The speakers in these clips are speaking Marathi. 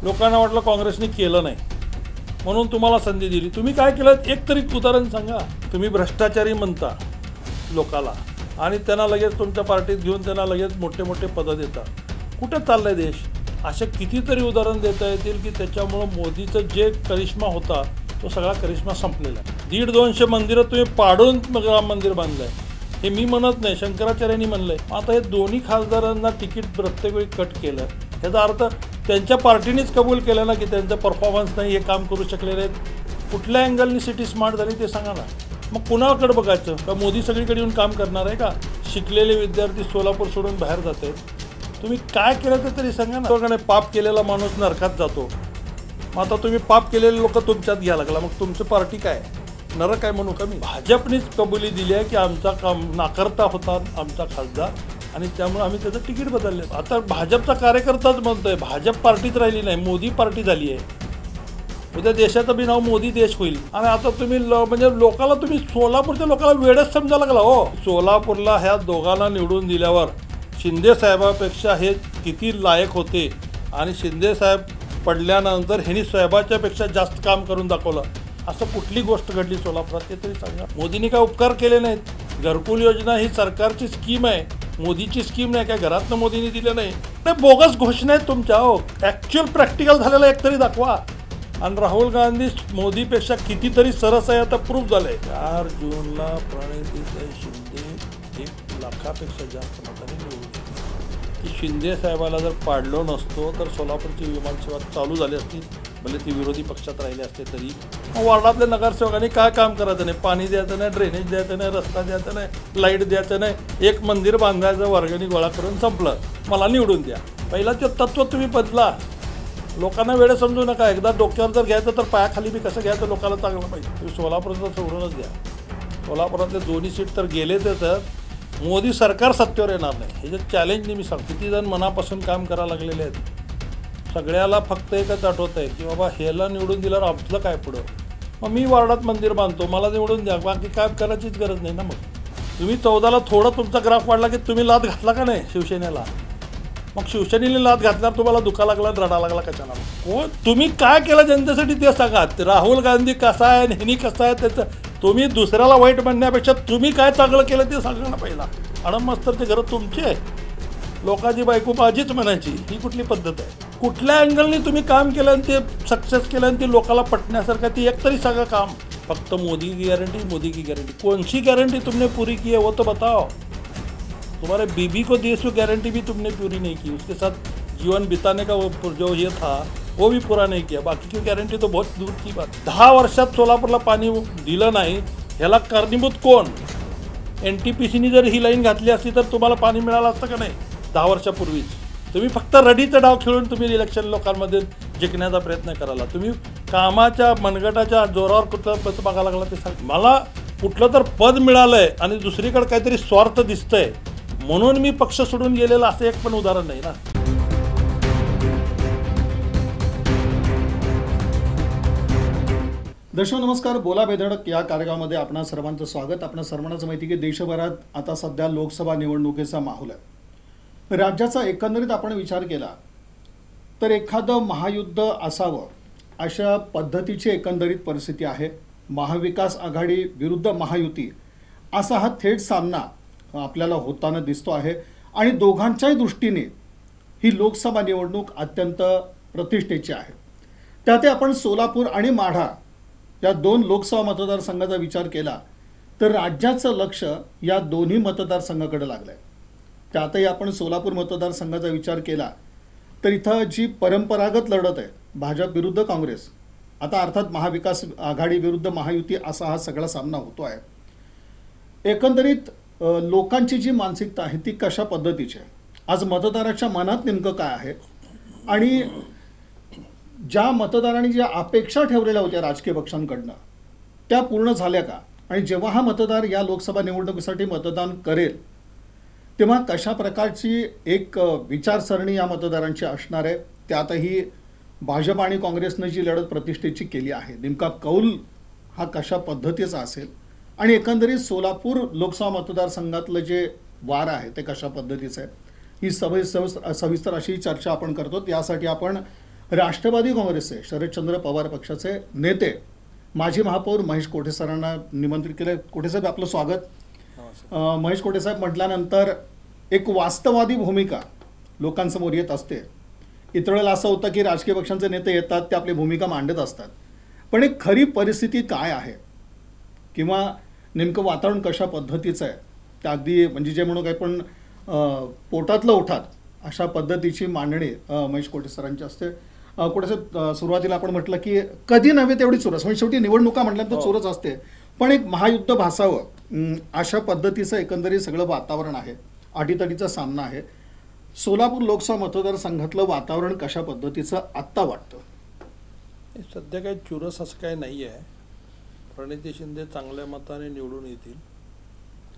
लोकांना वाटलं काँग्रेसने केलं नाही म्हणून तुम्हाला संधी दिली. तुम्ही काय केलं एक तरी उदाहरण सांगा. तुम्ही भ्रष्टाचारी म्हणता लोकाला आणि त्यांना लगेच तुमच्या पार्टीत घेऊन त्यांना लगेच मोठे मोठे पदं देता. कुठे चाललंय देश? असे कितीतरी उदाहरण देता येतील की त्याच्यामुळं मोदीचं जे करिश्मा होता तो सगळा करिश्मा संपलेला आहे. 150-200 मंदिरं तुम्ही पाडून मग राम मंदिर बांधलं आहे. हे मी म्हणत नाही, शंकराचार्यांनी म्हणलं आहे. आता हे दोन्ही खासदारांना तिकीट प्रत्येक वेळी कट केलं. ह्याचा अर्थ त्यांच्या पार्टीनेच कबूल केलं ना की त्यांचा परफॉर्मन्स नाही, हे काम करू शकलेले आहेत. कुठल्या अँगलनी सिटी स्मार्ट झाली ते सांगा ना. मग कुणाकडे बघायचं का? मोदी सगळीकडे येऊन काम करणार आहे का? शिकलेले विद्यार्थी सोलापूर सोडून बाहेर जात आहेत. तुम्ही काय केलं ते तरी सांगा ना. पाप केलेला माणूस नरकात जातो. मग आता तुम्ही पाप केलेले लोक तुमच्यात घ्यायला लागला, मग तुमची पार्टी काय नरक आहे म्हणू का मी? भाजपनेच कबुली दिली आहे की आमचा काम नाकारता होता आमचा खासदार आणि त्यामुळे आम्ही त्याचं तिकीट बदलले. आता भाजपचा कार्यकर्ताच म्हणतोय भाजप पार्टीच राहिली नाही, मोदी पार्टी झाली आहे. उद्या देशाचं बी नाव मोदी देश होईल. आणि आता तुम्ही म्हणजे लोकाला तुम्ही सोलापूरच्या लोकांना वेळच समजायला लागला हो. सोलापूरला ह्या दोघांना निवडून दिल्यावर शिंदे साहेबापेक्षा हे किती लायक होते आणि शिंदे साहेब पडल्यानंतर ह्यांनी साहेबाच्यापेक्षा जास्त काम करून दाखवलं. असं कुठली गोष्ट घडली सोलापुरात ते तरी सांगा. मोदींनी काय उपकार केले नाहीत? घरकुल योजना ही सरकारची स्कीम आहे, मोदीची स्कीम नाही. काय घरातनं मोदींनी दिलं नाही? ते बोगस घोषणा आहेत तुमच्या हो. ॲक्च्युअल प्रॅक्टिकल झालेलं एक तरी दाखवा. आणि राहुल गांधी मोदीपेक्षा कितीतरी सरस आहे आता प्रूफ झालंय. 4 जूनला प्रणितीताई शिंदे 1 लाखापेक्षा जास्त मतांनी निवडून की शिंदे साहेबाला जर पाडलो नसतो तर सोलापूरची विमानसेवा चालू झाली असती, भले ती विरोधी पक्षात राहिले असते तरी. वार्डातल्या नगरसेवकांनी काय काम करायचं नाही? पाणी द्यायचं नाही, ड्रेनेज द्यायचं नाही, रस्ता द्यायचा नाही, लाईट द्यायचं नाही, एक मंदिर बांधायचं, वर्गणी गोळा करून संपलं, मला निवडून द्या. पहिलाचं तत्त्व तुम्ही बदला. लोकांना वेळ समजू नका. एकदा डोक्यावर जर घ्यायचं तर पायाखाली बी कसं घ्यायचं लोकांना चांगलं पाहिजे. तुम्ही सोलापूरचं सोडूनच द्या. सोलापुरातले 2 सीट तर गेलेच तर मोदी सरकार सत्तेवर येणार नाही. हे जे चॅलेंजने मी सांगतो. किती जण मनापासून काम करायला लागलेले आहेत. सगळ्याला फक्त एकच आठवत आहे की बाबा ह्याला निवडून दिल्यावर आपलं काय पुढं. मग मी वार्डात मंदिर बांधतो, मला निवडून द्या, बाकी काय करायचीच गरज नाही ना. मग तुम्ही 14ला थोडा तुमचा ग्राफ वाढला की तुम्ही लाद घातला का नाही शिवसेनेला? मग शिवसेनेने लाद घातल्यावर तुम्हाला दुखा लागला, रडा लागला कशाला? हो, तुम्ही काय केलं जनतेसाठी ते सांगा. राहुल गांधी कसा आहे, ह्यांनी कसं आहे त्याचं तुम्ही दुसऱ्याला वाईट म्हणण्यापेक्षा तुम्ही काय चांगलं केलं ते सांगा ना पहिला. अडम मास्तरचे घरं तुमचे आहे, लोकांची बायको माझीच म्हणायची, ही कुठली पद्धत आहे? कुठल्या अँगलनी तुम्ही काम केलं आणि ते सक्सेस केलं आणि ते लोकांना पटण्यासारखं ती एक तरी सांगा काम. फक्त मोदी की गॅरंटी, मोदी की गॅरंटी. कौन सी गॅरंटी तुमने पूरी की है वो तो बताओ. तुम्हारे बीबी को दी सो गारंटी भी तुमने पूरी नहीं की. उसके साथ जीवन बिताने का वो जो ये था वो भी पूरा नहीं किया. बाकी की गॅरंटी तो बहुत दूर की बात. 10 वर्षात सोलापूरला पाणी दिलं नाही, ह्याला कारणीभूत कोण? NTPCनी जर ही लाईन घातली असती तर तुम्हाला पाणी मिळालं असतं का नाही 10 वर्षापूर्वीच? तुम्ही फक्त रडीचा डाव खेळून तुम्ही इलेक्शन लोकांमध्ये जिंकण्याचा प्रयत्न करायला. तुम्ही कामाच्या मनगटाच्या जोरावर कुठं बघायला लागला ते सांग मला. कुठलं तर पद मिळालंय आणि दुसरीकडे काहीतरी स्वार्थ दिसतंय म्हणून मी पक्ष सोडून गेलेला असं एक पण उदाहरण नाही ना. दर्शक नमस्कार. बोला बेधडक या कार्यक्रमामध्ये आपणा सर्वांचं स्वागत. आपणा सर्वांनाच माहिती की देशभरात आता सध्या लोकसभा निवडणुकीचा माहोल आहे. राज्याचा एकंदरीत आपण विचार केला तर एखादं महायुद्ध असावं अशा पद्धतीची एकंदरीत परिस्थिती आहे. महाविकास आघाडी विरुद्ध महायुती असा हा थेट सामना आपल्याला होताना दिसतो आहे आणि दोघांच्याही दृष्टीने ही लोकसभा निवडणूक अत्यंत प्रतिष्ठेची आहे. त्यात आपण सोलापूर आणि माढा या 2 लोकसभा मतदारसंघाचा विचार केला तर राज्याचं लक्ष या दोन्ही मतदारसंघाकडे लागलं आहे. त्यातही आपण सोलापूर मतदारसंघाचा विचार केला तर इथं जी परंपरागत लढत आहे भाजप विरुद्ध काँग्रेस, आता अर्थात महाविकास आघाडी विरुद्ध महायुती असा हा सगळा सामना होतो आहे. एकंदरीत लोकांची जी मानसिकता आहे ती कशा पद्धतीची आहे, आज मतदाराच्या मनात नेमकं काय आहे आणि ज्या मतदारांनी ज्या अपेक्षा ठेवलेल्या होत्या राजकीय पक्षांकडनं त्या पूर्ण झाल्या का? आणि जेव्हा हा मतदार या लोकसभा निवडणुकीसाठी मतदान करेल तेव्हा कशा प्रकारची एक विचारसरणी या मतदारांची असणार आहे? त्यातही भाजप आणि काँग्रेसनं जी लढत प्रतिष्ठेची केली आहे नेमका कौल हा कशा पद्धतीचा असेल आणि एकंदरीत सोलापूर लोकसभा मतदारसंघातलं जे वार आहे ते कशा पद्धतीचं आहे ही सविस्तर अशी चर्चा आपण करतो. यासाठी आपण राष्ट्रवादी काँग्रेसचे शरदचंद्र पवार पक्षाचे नेते माजी महापौर महेश कोठे सरांना निमंत्रित केले. कोठे साहेब, आपलं स्वागत. महेश कोठे साहेब म्हटल्यानंतर एक वास्तववादी भूमिका लोकांसमोर येत असते. इतर वेळेला असं होतं की राजकीय पक्षांचे नेते येतात, ते आपली भूमिका मांडत असतात, पण एक खरी परिस्थिती काय आहे किंवा नेमकं वातावरण कशा पद्धतीचं आहे, त्या अगदी म्हणजे जे म्हणू काय पण पोटातलं उठात अशा पद्धतीची मांडणी महेश कोठे सरांची असते. कोठे साहेब, सुरुवातीला आपण म्हटलं की कधी नव्हे तेवढी चुरस, म्हणजे शेवटी निवडणुका म्हटल्यानंतर चुरस असते, पण एक महायुद्ध भासावं अशा पद्धतीचं एकंदरीत सगळं वातावरण आहे. अटीतटीचा सामना आहे. सोलापूर लोकसभा मतदारसंघातलं वातावरण कशा पद्धतीचं आत्ता वाटतं? सध्या काही चुरस असं काही नाही आहे. प्रणिती शिंदे चांगल्या मताने निवडून येतील,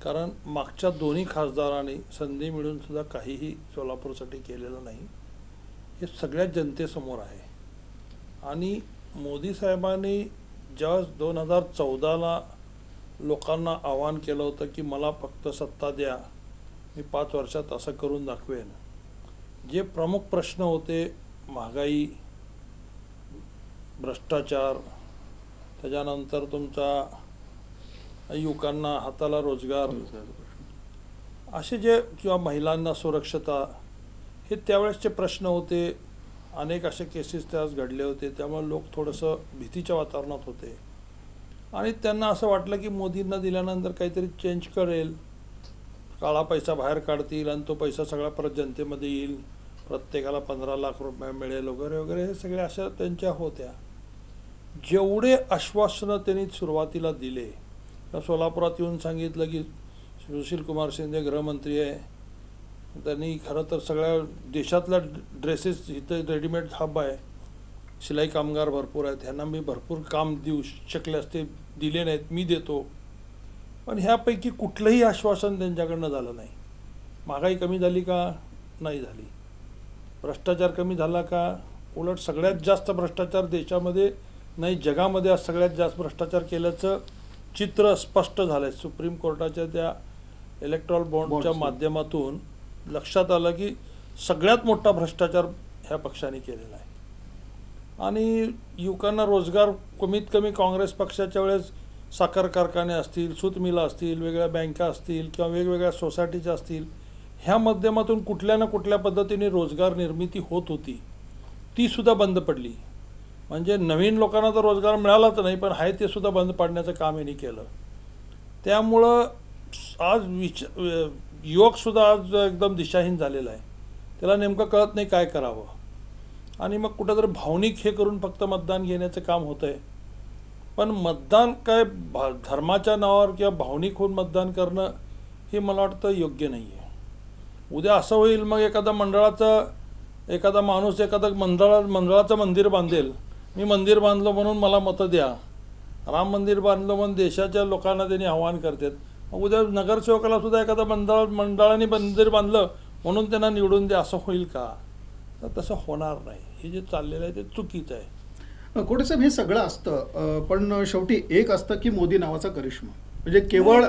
कारण मागच्या दोन्ही खासदारांनी संधी मिळून सुद्धा काहीही सोलापूरसाठी केलेलं नाही. हे सगळ्या जनतेसमोर आहे. आणि मोदी साहेबांनी ज्यावेळेस 2014ला लोकांना आवाहन केलं होतं की मला फक्त सत्ता द्या, मी 5 वर्षात असं करून दाखवेन, जे प्रमुख प्रश्न होते महागाई, भ्रष्टाचार, त्याच्यानंतर तुमचा युवकांना हाताला रोजगार, असे जे किंवा महिलांना सुरक्षता, हे त्यावेळेसचे प्रश्न होते. अनेक असे केसेस त्यावेळेस घडले होते, त्यामुळे लोक थोडंसं भीतीच्या वातावरणात होते. आणि त्यांना असं वाटलं की मोदींना दिल्यानंतर काहीतरी चेंज करेल, काळा पैसा बाहेर काढतील आणि तो पैसा सगळा परत जनतेमध्ये येईल, प्रत्येकाला 15 लाख रुपये मिळेल वगैरे वगैरे, हे सगळे अशा त्यांच्या होत्या. जेवढे आश्वासनं त्यांनी सुरुवातीला दिले, सोलापुरात येऊन सांगितलं की सुशील कुमार शिंदे गृहमंत्री आहे, त्यांनी खरं तर सगळ्या देशातल्या ड्रेसेस इथं रेडीमेड हब आहे, शिलाई कामगार भरपूर आहेत, ह्यांना मी भरपूर काम देऊ शकले असते, दिले नाहीत, मी देतो. पण ह्यापैकी कुठलंही आश्वासन त्यांच्याकडनं झालं नाही. महागाई कमी झाली का? नाही झाली. भ्रष्टाचार कमी झाला का? उलट सगळ्यात जास्त भ्रष्टाचार देशामध्ये नाही जगामध्ये आज सगळ्यात जास्त भ्रष्टाचार केल्याचं चित्र स्पष्ट झालं आहे. सुप्रीम कोर्टाच्या त्या इलेक्ट्रॉल बॉन्डच्या माध्यमातून लक्षात आलं की सगळ्यात मोठा भ्रष्टाचार ह्या पक्षाने केलेला आहे. आणि युवकांना रोजगार कमीत कमी काँग्रेस पक्षाच्या वेळेस साखर कारखाने असतील, सूत मिलं असतील, वेगळ्या बँका असतील किंवा वेगवेगळ्या सोसायटीच्या असतील, ह्या माध्यमातून कुठल्या ना कुठल्या पद्धतीने रोजगार निर्मिती होत होती, ती सुद्धा बंद पडली. म्हणजे नवीन लोकांना तर रोजगार मिळालाच नाही, पण आहे ते सुद्धा बंद पाडण्याचं काम यांनी केलं. त्यामुळं आज युवकसुद्धा आज एकदम दिशाहीन झालेला आहे. त्याला नेमकं कळत नाही काय करावं. आणि मग कुठंतरी भावनिक हे करून फक्त मतदान घेण्याचं काम होतं आहे. पण मतदान काय धर्माच्या नावावर किंवा भावनिक होऊन मतदान करणं हे मला वाटतं योग्य नाही आहे. उद्या असं होईल, मग एखादा माणूस मंडळाचं मंदिर बांधेल, मी मंदिर बांधलं म्हणून मला मतं द्या, राम मंदिर बांधलं म्हणून देशाच्या लोकांना त्यांनी आव्हान करतात. मग उद्या नगरसेवकाला सुद्धा एखादा मंडळाने मंदिर बांधलं म्हणून त्यांना निवडून द्या, असं होईल का? तर तसं होणार नाही. हे जे चाललेलं आहे ते चुकीचं आहे. कोठे साहेब, हे सगळं असतं, पण शेवटी एक असतं की मोदी नावाचा करिश्मा, म्हणजे केवळ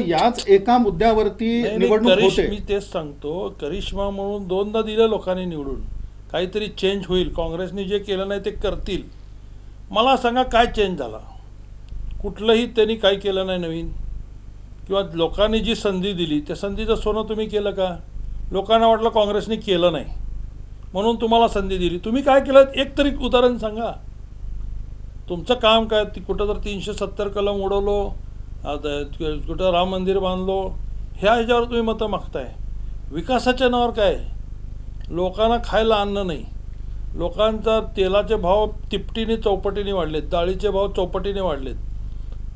याच एका मुद्द्यावरती निवडणूक होते. मी तेच सांगतो, करिश्मा म्हणून 2दा दिलं लोकांनी निवडून, काहीतरी चेंज होईल, काँग्रेसने जे केलं नाही ते करतील. मला सांगा काय चेंज झाला? कुठलंही त्यांनी काही केलं नाही नवीन. किंवा लोकांनी जी संधी दिली त्या संधीचं सोनं तुम्ही केलं का? लोकांना वाटलं काँग्रेसने केलं नाही म्हणून तुम्हाला संधी दिली. तुम्ही काय केलं? एक तरी उदाहरण सांगा. तुमचं काम काय? कुठं तर 370 कलम उडवलो, कुठं राम मंदिर बांधलो, ह्या ह्याच्यावर तुम्ही मतं मागताय. विकासाच्या नावावर काय? लोकांना खायला अन्न नाही, लोकांचा तेलाचे भाव तिपटीने चौपटीने वाढलेत, डाळीचे भाव चौपटीने वाढलेत,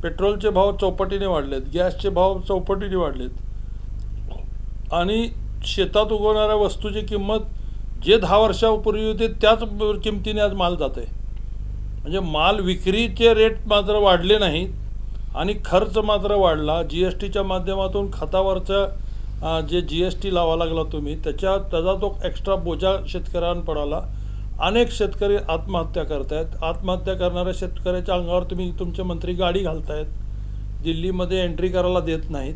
पेट्रोलचे भाव चौपटीने वाढलेत, गॅसचे भाव चौपटीने वाढलेत, आणि शेतात उगवणाऱ्या वस्तूची किंमत जे 10 वर्षापूर्वी होते त्याच किमतीने आज माल जात आहे. म्हणजे माल विक्रीचे रेट मात्र वाढले नाहीत आणि खर्च मात्र वाढला. GSTच्या माध्यमातून खतावरचा जे GST लावा लागला तुम्ही, त्याचा तो एक्स्ट्रा बोजा शेतकऱ्यांना पडाला. अनेक शेतकरी आत्महत्या करतायत. आत्महत्या करणाऱ्या शेतकऱ्याच्या अंगावर तुम्ही तुमचे मंत्री गाडी घालतायत, दिल्लीमध्ये एंट्री करायला देत नाहीत.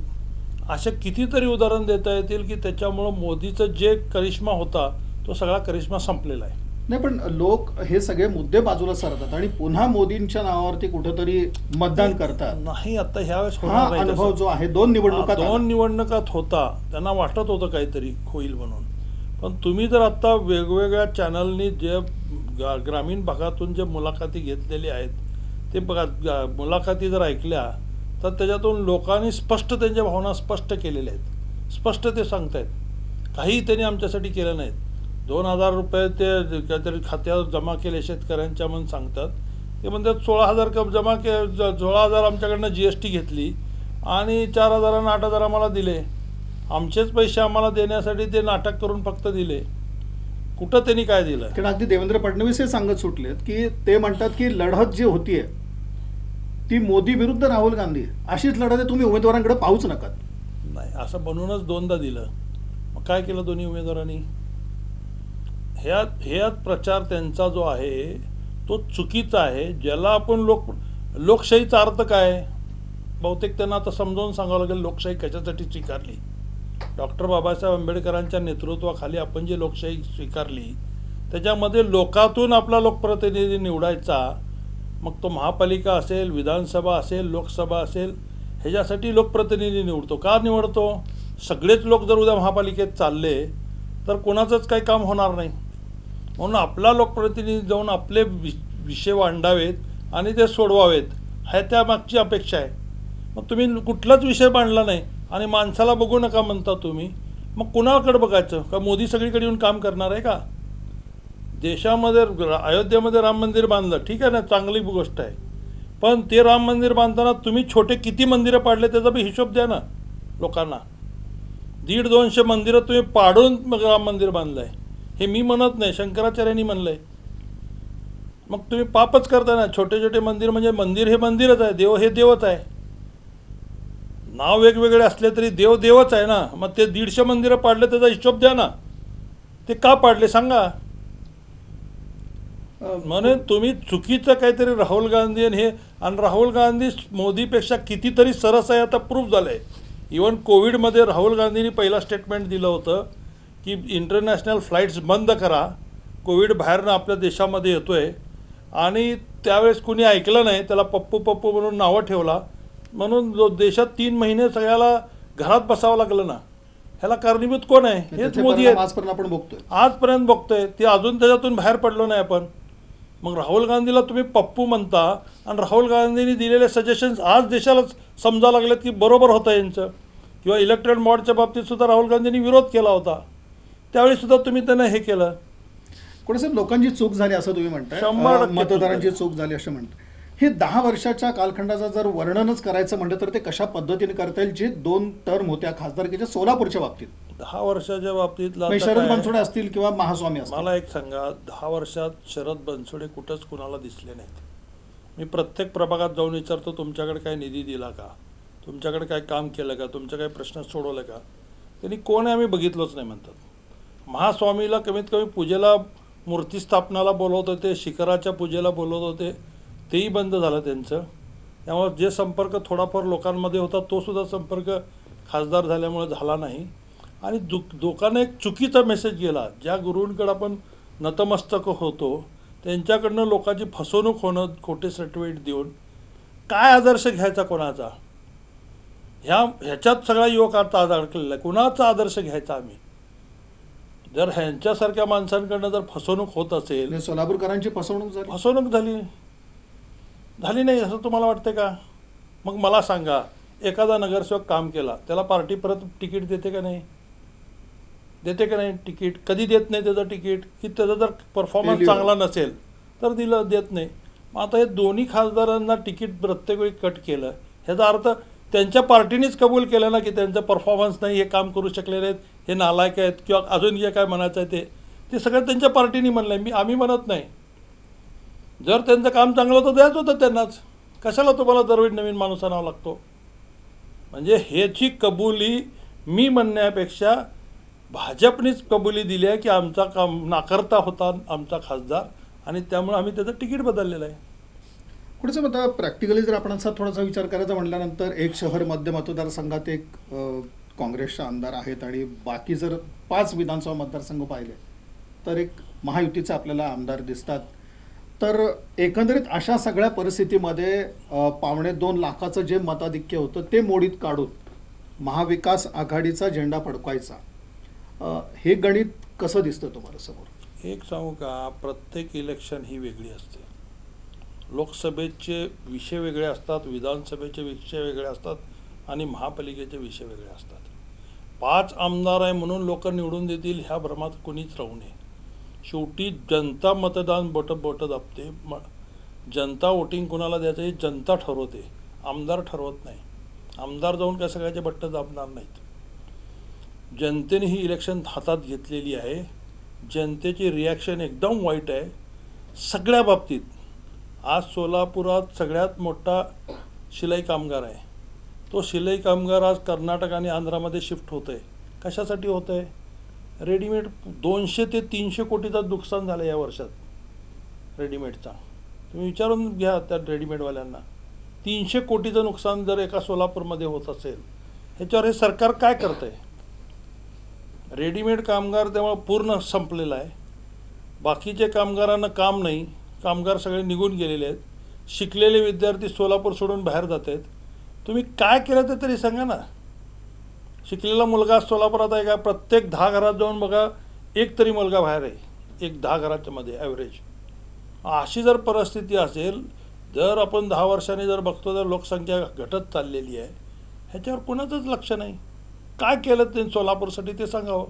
अशा कितीतरी उदाहरण देता येतील की त्याच्यामुळं मोदीचं जे करिश्मा होता तो सगळा करिश्मा संपलेला आहे. नाही, पण लोक हे सगळे मुद्दे बाजूला सरतात आणि पुन्हा मोदींच्या नावावरती कुठंतरी मतदान करतात. नाही, आता ह्यावेळेस हा होणार नाही अनुभव तसं. जो आहे दोन निवडणुकात आला. दोन निवडणुकात होता, त्यांना वाटत होतं काहीतरी होईल म्हणून. पण तुम्ही जर आता वेगवेगळ्या चॅनलनी जे ग्रामीण भागातून जे मुलाखती घेतलेली आहेत ते बघा, मुलाखती जर ऐकल्या तर त्याच्यातून लोकांनी स्पष्ट त्यांच्या भावना स्पष्ट केलेल्या आहेत. स्पष्ट ते सांगतायत, काही त्यांनी आमच्यासाठी केलं नाहीत. 2,000 रुपये ते काहीतरी खात्यावर जमा केले शेतकऱ्यांच्या म्हणून सांगतात. ते म्हणतात 16,000 जमा 16,000 आमच्याकडनं GST घेतली आणि 4,000 आणि 8,000 आम्हाला दिले. आमचेच पैसे आम्हाला देण्यासाठी ते नाटक करून फक्त दिले. कुठं त्यांनी काय दिलं? कारण अगदी देवेंद्र फडणवीस हे सांगत सुटलेत की ते म्हणतात की लढत जी होतीये ती मोदी विरुद्ध राहुल गांधी अशीच लढत आहे, तुम्ही उमेदवारांकडे पाहूच नका. नाही, असं बनवूनच 2दा दिलं. मग काय केलं दोन्ही उमेदवारांनी? ह्यात प्रचार त्यांचा जो आहे तो चुकीचा आहे. ज्याला आपण लोकशाहीचा अर्थ काय, बहुतेक त्यांना आता समजावून सांगावं लागेल लोकशाही कशासाठी स्वीकारली. डॉक्टर बाबासाहेब आंबेडकरांच्या नेतृत्वाखाली आपण जी लोकशाही स्वीकारली त्याच्यामध्ये लोकातून आपला लोकप्रतिनिधी निवडायचा. मग तो महापालिका असेल, विधानसभा असेल, लोकसभा असेल, ह्याच्यासाठी लोकप्रतिनिधी निवडतो. का निवडतो? सगळेच लोक जर उद्या महापालिकेत चालले तर कोणाचंच काही काम होणार नाही. म्हणून आपला लोकप्रतिनिधी जाऊन आपले विषय मांडावेत आणि ते सोडवावेत, ह्या त्या मागची अपेक्षा आहे. मग तुम्ही कुठलाच विषय मांडला नाही आणि माणसाला बघू नका म्हणता तुम्ही, मग कुणाकडे बघायचं? का मोदी सगळीकडे येऊन काम करणार आहे का? देशामध्ये अयोध्येमध्ये राम मंदिर बांधलं, ठीक आहे ना, चांगली गोष्ट आहे. पण ते राम मंदिर बांधताना तुम्ही छोटे किती मंदिरं पाडले त्याचा बी हिशोब द्या ना लोकांना. 150-200 मंदिरं तुम्ही पाडून मग राम मंदिर बांधलं आहे. हे मी म्हणत नाही, शंकराचार्यांनी म्हणलं आहे. मग तुम्ही पापच करता ना. छोटे छोटे मंदिर म्हणजे मंदिर हे मंदिरच आहे, देव हे देवच आहे. नाव वेगवेगळे असले तरी देव देवच आहे ना. मग ते 150 मंदिरं पाडले त्याचा हिशोब द्या ना. ते का पाडले सांगा. म्हणून तुम्ही चुकीचं काहीतरी राहुल गांधी आणि राहुल गांधी मोदीपेक्षा कितीतरी सरस आहे, आता प्रूफ झालं आहे. इवन कोविडमध्ये राहुल गांधींनी पहिला स्टेटमेंट दिलं होतं की इंटरनॅशनल फ्लाईट्स बंद करा, कोविड बाहेरनं आपल्या देशामध्ये येतो आहे. आणि त्यावेळेस कुणी ऐकलं नाही, त्याला पप्पू पप्पू म्हणून नावं ठेवला. म्हणून देशात 3 महिने सगळ्याला घरात बसावं लागलं ना. ह्याला कारणीभूत कोण आहे? हेच मोदी आहे. आजपर्यंत बघतोय. ते अजून त्याच्यातून बाहेर पडलो नाही आपण. मग राहुल गांधीला तुम्ही पप्पू म्हणता आणि राहुल गांधींनी दिलेले सजेशन्स आज देशाला समजा लागलेत की बरोबर होतं यांचं. किंवा इलेक्ट्रॉन बॉन्डच्या बाबतीत सुद्धा राहुल गांधींनी विरोध केला होता, त्यावेळी सुद्धा तुम्ही त्यांना हे केलं. कोणी लोकांची चूक झाली असं तुम्ही म्हणताय, 100% मतदारांची चूक झाली असं म्हणताय. हे 10 वर्षाच्या कालखंडाचं जर वर्णनच करायचं म्हटलं तर ते कशा पद्धतीने करता येईल? जे 2 टर्म होत्या खासदारकीच्या सोलापूरच्या बाबतीत, 10 वर्षाच्या बाबतीत शरद बनसोडे असतील किंवा महास्वामी असतील. मला एक सांगा, 10 वर्षात शरद बनसोडे कुठंच कुणाला दिसले नाहीत. मी प्रत्येक प्रभागात जाऊन विचारतो, तुमच्याकडे काय निधी दिला का, तुमच्याकडे काय काम केलं का, तुमचे काही प्रश्न सोडवले का. त्यांनी कोण आहे आम्ही बघितलंच नाही म्हणतात. महास्वामीला कमीत कमी पूजेला, मूर्ती स्थापनाला बोलवत होते, शिखराच्या पूजेला बोलवत होते, तेही बंद झालं त्यांचं. त्यामुळे जे संपर्क थोडाफार लोकांमध्ये होता तो सुद्धा संपर्क खासदार झाल्यामुळे झाला नाही. आणि लोकांना एक चुकीचा मेसेज गेला. ज्या गुरूंकडे आपण नतमस्तक होतो त्यांच्याकडनं लोकांची फसवणूक होणं, खोटे सर्टिफिकेट देऊन. काय आदर्श घ्यायचा कोणाचा? ह्याच्यात सगळा युवकांचा अडकलेला आहे. कुणाचा आदर्श घ्यायचा आम्ही? जर ह्यांच्यासारख्या माणसांकडनं जर फसवणूक होत असेल. सोलापूरकरांची फसवणूक झाली नाही असं तुम्हाला वाटतं का? मग मला सांगा, एखादा नगरसेवक काम केला, त्याला पार्टी परत तिकीट देते का नाही? देते का नाही तिकीट? कधी देत नाही त्याचं तिकीट. की त्याचा जर परफॉर्मन्स चांगला नसेल तर देत नाही. मग आता हे दोन्ही खासदारांना तिकीट प्रत्येक वेळी कट केलं, ह्याचा अर्थ त्यांच्या पार्टीनेच कबूल केलं ना की त्यांचा परफॉर्मन्स नाही, हे काम करू शकले नाहीत, हे नालायक आहेत, किंवा अजून जे काय म्हणायचं आहे ते सगळं त्यांच्या पार्टीने म्हणलं आहे. आम्ही म्हणत नाही. जर त्यांचं काम चांगलं होतं द्यायचं होतं त्यांनाच. कशाला तुम्हाला दरवेळी नवीन माणूस आणावा लागतो? म्हणजे ह्याची कबुली मी म्हणण्यापेक्षा भाजपनेच कबुली दिली आहे की आमचा काम नाकारता होता आमचा खासदार, आणि त्यामुळे आम्ही त्याचं तिकीट बदललेलं आहे. पुढचं आता प्रॅक्टिकली जर आपण असा थोडासा विचार करायचा म्हटल्यानंतर, एक शहर मध्य मतदारसंघात एक काँग्रेसचे आमदार आहेत आणि बाकी जर 5 विधानसभा मतदारसंघ पाहिले तर एक महायुतीचे आपल्याला आमदार दिसतात. तर एकंदरीत अशा सगळ्या परिस्थितीमध्ये 1.25 लाखाचं जे मताधिक्य होतं ते मोडीत काढून महाविकास आघाडीचा झेंडा फडकवायचा, हे गणित कसं दिसतं तुम्हाला समोर? एक सांगू का, प्रत्येक इलेक्शन ही वेगळी असते. लोकसभेचे विषय वेगळे असतात, विधानसभेचे विषय वेगळे असतात आणि महापालिकेचे विषय वेगळे असतात. 5 आमदार आहे म्हणून लोक निवडून देतील ह्या भ्रमात कोणीच राहू नये. शेवटी जनता मतदान बोट दाबते. जनता वोटिंग कोणाला द्यायचं हे जनता ठरवते, आमदार ठरवत नाही. आमदार जाऊन काय सगळ्याचे बट्ट दाबणार नाहीत. जनतेने ही इलेक्शन हातात घेतलेली आहे. जनतेची रिॲक्शन एकदम वाईट आहे सगळ्या बाबतीत. आज सोलापुरात सगळ्यात मोठा शिलाई कामगार आहे. तो शिलाई कामगार आज कर्नाटक आणि आंध्रामध्ये शिफ्ट होत आहे. कशासाठी होत आहे? रेडीमेड 200 ते 300 कोटीचं नुकसान झालं या वर्षात रेडीमेडचा. तुम्ही विचारून घ्या त्या रेडीमेडवाल्यांना. 300 कोटीचं नुकसान जर एका सोलापूरमध्ये होत असेल, ह्याच्यावर हे सरकार काय करतं आहे? रेडीमेड कामगार त्यामुळे पूर्ण संपलेला आहे. बाकीचे कामगारांना काम नाही, कामगार सगळे निघून गेलेले आहेत. शिकलेले विद्यार्थी सोलापूर सोडून बाहेर जात आहेत. तुम्ही काय केलं ते तरी सांगा ना. शिकलेला मुलगा सोलापुरात आहे का? प्रत्येक 10 घरात जाऊन बघा, एक तरी मुलगा बाहेर आहे, एक 10 घराच्या मध्ये ॲव्हरेज. अशी जर परिस्थिती असेल, जर आपण 10 वर्षांनी जर बघतो तर लोकसंख्या घटत चाललेली आहे, ह्याच्यावर कोणाचंच लक्ष नाही. काय केलं ते सोलापूरसाठी ते सांगावं.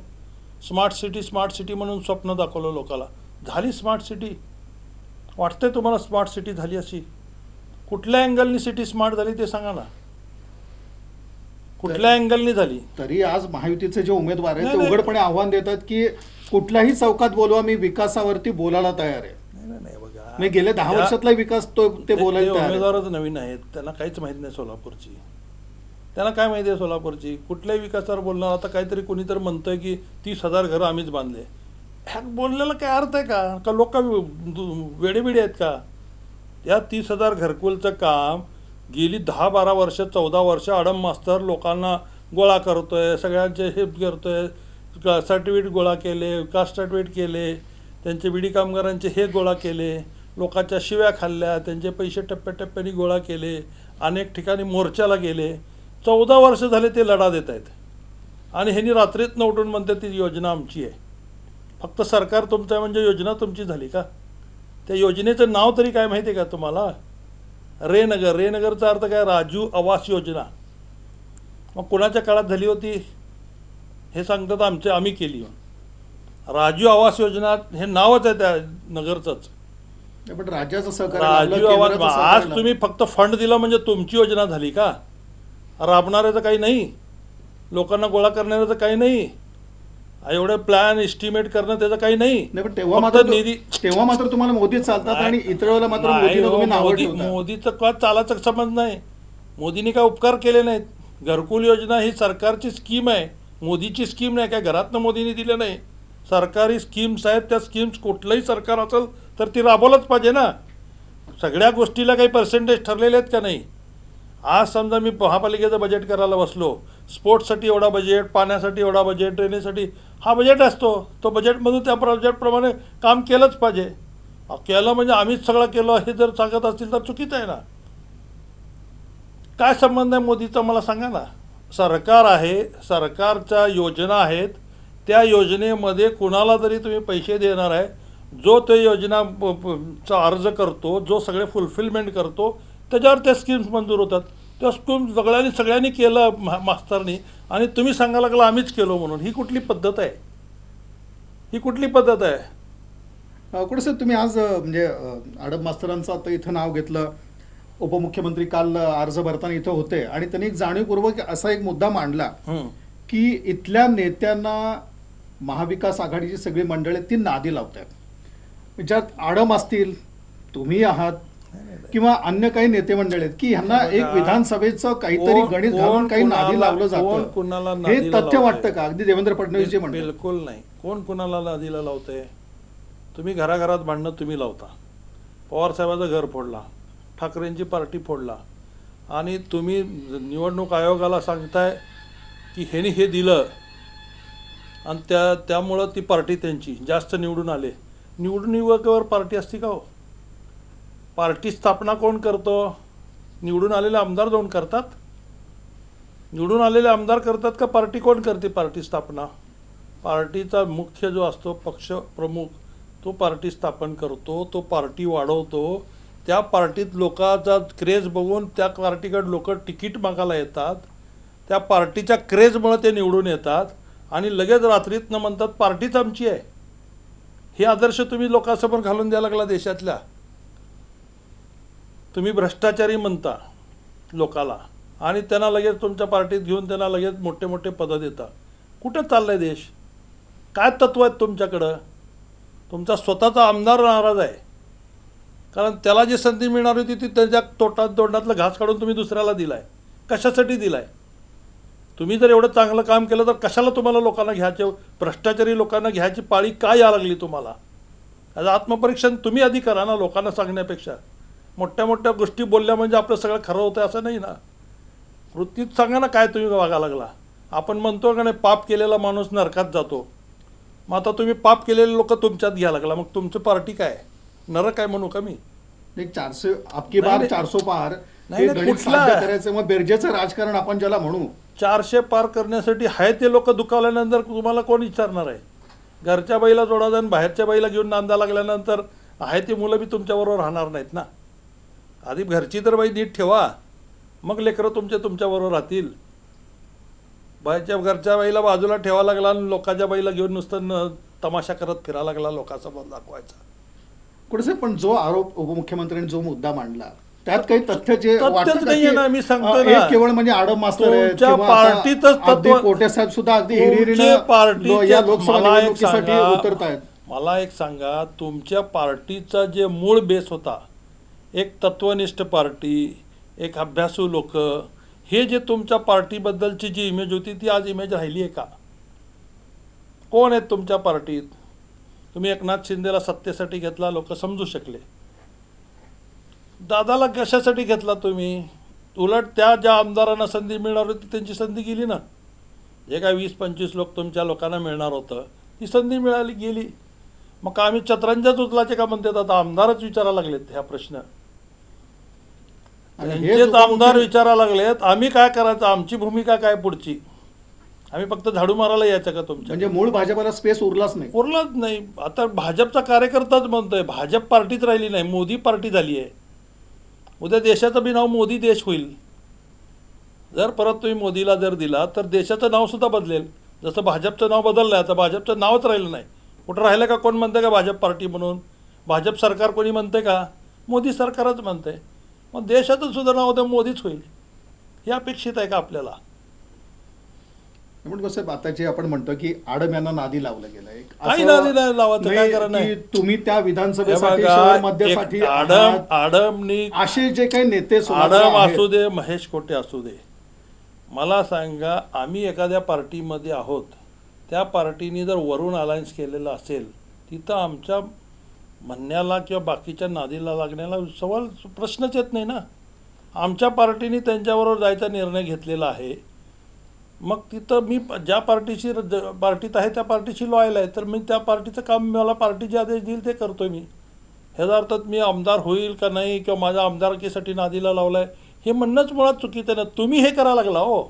स्मार्ट सिटी म्हणून स्वप्न दाखवलं लोकाला. झाली स्मार्ट सिटी? वाटतंय तुम्हाला स्मार्ट सिटी झाली अशी? कुठल्या अँगलनी सिटी स्मार्ट झाली ते सांगा ना. कुठल्या अँगलनी झाली? तरी आज महायुतीचे जे उमेदवार आहेत ते उघडपणे आव्हान देतात की कुठल्याही चौकात बोलवा, मी विकासावरती बोलायला तयार आहे. नाही बघा, मी गेले 10 वर्षातला विकास ते बोलायला तयार आहे. उमेदवारच नवीन आहेत, त्यांना काहीच माहित नाही सोलापूरची. त्यांना काय माहिती आहे सोलापूरची? कुठल्याही विकासावर बोलणार. आता काहीतरी कोणीतरी म्हणतोय की 30,000 घरं आम्हीच बांधले. ह्यात बोललेला काय अर्थ आहे का? का लोक वेडेबिडे आहेत का? या 30,000 घरकुलचं काम गेली 10-12 वर्ष 14 वर्ष आडम मास्तर लोकांना गोळा करतोय, सगळ्यांचे हे करतोय. सर्टिफिकेट गोळा केले, कास्ट सर्टिफिकेट केले, त्यांचे बिडी कामगारांचे हे गोळा केले, लोकांच्या शिव्या खाल्ल्या, त्यांचे पैसे टप्प्याटप्प्याने गोळा केले, अनेक ठिकाणी मोर्चाला गेले. 14 वर्ष झाले ते लढा देत आहेत. आणि ह्यांनी रात्रीत उठून म्हणते ती योजना आमची आहे. फक्त सरकार तुमचं आहे म्हणजे योजना तुमची झाली का? त्या योजनेचं नाव तरी काय माहिती आहे का तुम्हाला? रेनगर. रेनगरचा अर्थ काय? राजू आवास योजना. मग कोणाच्या काळात झाली होती हे सांगतात आम्ही केली. राजू आवास योजना हे नावच आहे त्या नगरचंच. पण राज्याचं सहकार्य राजू आवास. आज तुम्ही फक्त फंड दिला म्हणजे तुमची योजना झाली का? राबणाऱ्याचं काही नाही, लोकांना गोळा करणाऱ्याचं काही नाही, एवढं प्लॅन एस्टिमेट करणं त्याचं काही नाही. पण तेव्हा मात्र तुम्हाला मोदी चालतात आणि इतर वेळेला मात्र मोदीचं का चालायचा संबंध नाही. मोदींनी काय उपकार केले नाहीत. घरकुल योजना ही सरकारची स्कीम आहे, मोदीची स्कीम नाही. काय घरातनं मोदींनी दिलं नाही. सरकारी स्कीम्स आहेत, त्या स्कीम्स कुठलंही सरकार असेल तर ती राबवलंच पाहिजे ना. सगळ्या गोष्टीला काही पर्सेंटेज ठरलेले आहेत का नाही? आज समजा मी महापालिकेचं बजेट करायला बसलो, स्पोर्ट्ससाठी एवढा बजेट, पाण्यासाठी एवढा बजेट, ड्रेनेजसाठी हा बजेट असतो. तो बजेटमधून त्या प्रोजेक्टप्रमाणे काम केलंच पाहिजे. केलं म्हणजे आम्हीच सगळं केलं हे जर सांगत असतील तर चुकीचं आहे ना. काय संबंध आहे मोदीचा मला सांगा ना. सरकार आहे, सरकारच्या योजना आहेत, त्या योजनेमध्ये कुणाला तरी तुम्ही पैसे देणार आहे. जो ते योजनाचा अर्ज करतो, जो सगळे फुलफिलमेंट करतो, त्याच्यावर त्या स्कीम्स मंजूर होतात. त्या स्कीम्स सगळ्यांनी केलं मास्तरनी आणि तुम्ही सांगायला लागला आम्हीच केलो म्हणून. ही कुठली पद्धत आहे? ही कुठली पद्धत आहे? कुठे सर तुम्ही आज म्हणजे आडम मास्तरांचं आता इथं नाव घेतलं. उपमुख्यमंत्री काल अर्ज भरताना इथं होते आणि त्यांनी एक जाणीवपूर्वक असा एक मुद्दा मांडला की इथल्या नेत्यांना महाविकास आघाडीची सगळी मंडळी ती नादी लावतात. ज्यात आडम असतील, तुम्ही आहात किंवा अन्य काही नेते मंडळी आहेत की ह्यांना एक विधानसभेचं काहीतरी गणित घालून काही नादी लावलं जातं. हे तथ्य वाटतं का? अगदी देवेंद्र फडणवीस जे म्हणतात. बिलकुल नाही. कोण कुणाला नादीला लावतंय? तुम्ही घराघरात भांडणं तुम्ही लावता. पवार साहेबाचं घर फोडला, ठाकरेंची पार्टी फोडला आणि तुम्ही निवडणूक आयोगाला सांगताय की ह्यानी हे दिलं आणि त्यामुळं ती पार्टी त्यांची जास्त निवडून आले. निवडून युवकावर पार्टी असते का हो? पार्टी स्थापना कोण करतो? निवडून आलेले आमदार जाऊन करतात. निवडून आलेले आमदार करतात का पार्टी कोण करते पार्टी स्थापना? पार्टीचा मुख्य जो असतो पक्ष प्रमुख तो पार्टी स्थापन करतो, तो पार्टी वाढवतो. त्या पार्टीत लोकांचा क्रेज बघून त्या पार्टीकडे लोक तिकीट मागायला येतात. त्या पार्टीच्या क्रेजमुळे ते निवडून येतात आणि लगेच रात्रीतनं म्हणतात पार्टीच आमची आहे. हे आदर्श तुम्ही लोकांसमोर घालून द्यायला लागला देशातल्या. तुम्ही भ्रष्टाचारी म्हणता लोकाला आणि त्यांना लगेच तुमच्या पार्टीत घेऊन त्यांना लगेच मोठे मोठे पदं देता. कुठं चाललंय देश? काय तत्व आहेत तुमच्याकडं? तुमचा स्वतःचा आमदार नाराज आहे कारण त्याला जी संधी मिळणार होती ती त्याच्या तोंडातलं घास काढून तुम्ही दुसऱ्याला दिलाय. कशासाठी दिलाय? तुम्ही जर एवढं चांगलं काम केलं तर कशाला तुम्हाला लोकांना घ्यायचे, भ्रष्टाचारी लोकांना घ्यायची पाळी काय या लागली तुम्हाला? याचं आत्मपरीक्षण तुम्ही आधी करा ना लोकांना सांगण्यापेक्षा. मोठ्या मोठ्या गोष्टी बोलल्या म्हणजे आपलं सगळं खरं होतं असं नाही ना. वृत्तीत सांगा ना काय तुम्ही वागा लागला. आपण म्हणतो का नाही पाप केलेला माणूस नरकात जातो. मग आता तुम्ही पाप केलेले लोक तुमच्यात घ्यायला लागला. मग तुमची पार्टी काय नरक आहे म्हणू का मी? एक 400 आपकी बार 400 पार नाही, हे गणित कुठला? साध्य करायचं. मग बेरजेचं राजकारण आपण ज्याला म्हणू 400 पार करण्यासाठी आहे ते लोक दुखावल्यानंतर तुम्हाला कोण विचारणार आहे? घरच्या बाईला जोडायचं आणि बाहेरच्या बाईला घेऊन नांदा लागल्यानंतर आहे ती मुलं बी तुमच्याबरोबर राहणार नाहीत ना. आधी घरची तर बाई नीट ठेवा, मग लेकरं तुमच्याबरोबर राहतील. बाईच्या घरच्या बाईला बाजूला ठेवा लागला आणि लोकांच्या बाईला घेऊन नुसतं तमाशा करत फिरा लागला लोकांसमोर दाखवायचा. कुठे पण जो आरोप उपमुख्यमंत्र्यांनी जो मुद्दा मांडला त्यात काही तथ्य जे तथ्यच वाटतं का नाहीये की, ना, मी सांगतोय हे ना. केवळ म्हणजे आडम मास्तर आहेत तुमच्या किंवा आता पार्टीतच अगदी तत्व- कोटे साहेब सुद्धा अगदी तुमचे हिरिरीनं पार्टीचे- या लोकसभा मला एक निवडणुकीसाठी सांगा, उतरतायत. मला एक सांगा, तुमच्या पार्टीचा जे मूळ बेस होता, एक तत्वनिष्ठ पार्टी, एक अभ्यासू लोक, हे जे तुमच्या पार्टीबद्दलची जी इमेज होती ती आज इमेज राहिली आहे का? कोण आहेत तुमच्या पार्टीत? तुम्ही एकनाथ शिंदेला सत्तेसाठी घेतला, लोक समजू शकले. दादाला कशासाठी घेतला तुम्ही? उलट त्या ज्या आमदारांना संधी मिळणार होती त्यांची संधी गेली ना. जे काय 20-25 लोक तुमच्या लोकांना मिळणार होतं ती संधी मिळाली गेली. मग आम्ही चतरंजाच उचलाचे का म्हणतात? आता आमदारच विचारायला लागलेत ह्या प्रश्न. आणि हेच त्यांचेच आमदार उपमुख्य- विचारायला लागलेत आम्ही काय करायचं, आमची भूमिका काय पुढची? आम्ही फक्त झाडू मारायला यायचं का तुमच्या? म्हणजे मूळ भाजपाला स्पेस उरलाच नाही. उरलाच नाही. आता भाजपचा कार्यकर्ताच म्हणतोय भाजप पार्टीच राहिली नाही, मोदी पार्टी झाली आहे. उद्या देशाचं बी नाव मोदी देश होईल. जर परत तुम्ही मोदीला जर दिला तर देशाचं नावसुद्धा बदलेल. जसं भाजपचं नाव बदललं आहे आता भाजपचं नावच राहिलं नाही. कुठं राहिलं का? कोण म्हणतं का भाजप पार्टी म्हणून? भाजप सरकार कोणी म्हणते का? मोदी सरकारच म्हणते. मग देशाचं सुद्धा नाव उद्या मोदीच होईल. हे अपेक्षित आहे का आपल्याला? म्हणून कसं आता जे आपण म्हणतो की आडम यांना नादी लावलं गेलं काही नादी नाही लावायचं, काय करायचं नाही. तुम्ही त्या विधानसभेसाठी हे बघा, शहर एक मध्यसाठी आहात. आडमनी असे जे काही नेते सोलापूर आडम आहेत, असू दे, महेश कोटे असू दे, मला सांगा, आम्ही एखाद्या पार्टीमध्ये आहोत, त्या पार्टीने जर वरून अलायन्स केलेलं असेल तिथं आमच्या म्हणण्याला किंवा बाकीच्या नादीला लागण्याला प्रश्नच येत नाही ना. आमच्या पार्टीने त्यांच्याबरोबर जायचा निर्णय घेतलेला आहे. मग तिथं मी ज्या पार्टीत आहे त्या पार्टीशी लॉयल आहे, तर मी त्या पार्टीचं काम, मला पार्टी जे आदेश देईल ते करतो मी. ह्याचा अर्थ मी आमदार होईल का नाही किंवा माझ्या आमदारकीसाठी नादीला लावला आहे हे म्हणणंच मुळात चुकीचं ना. तुम्ही हे करायला लागला हो.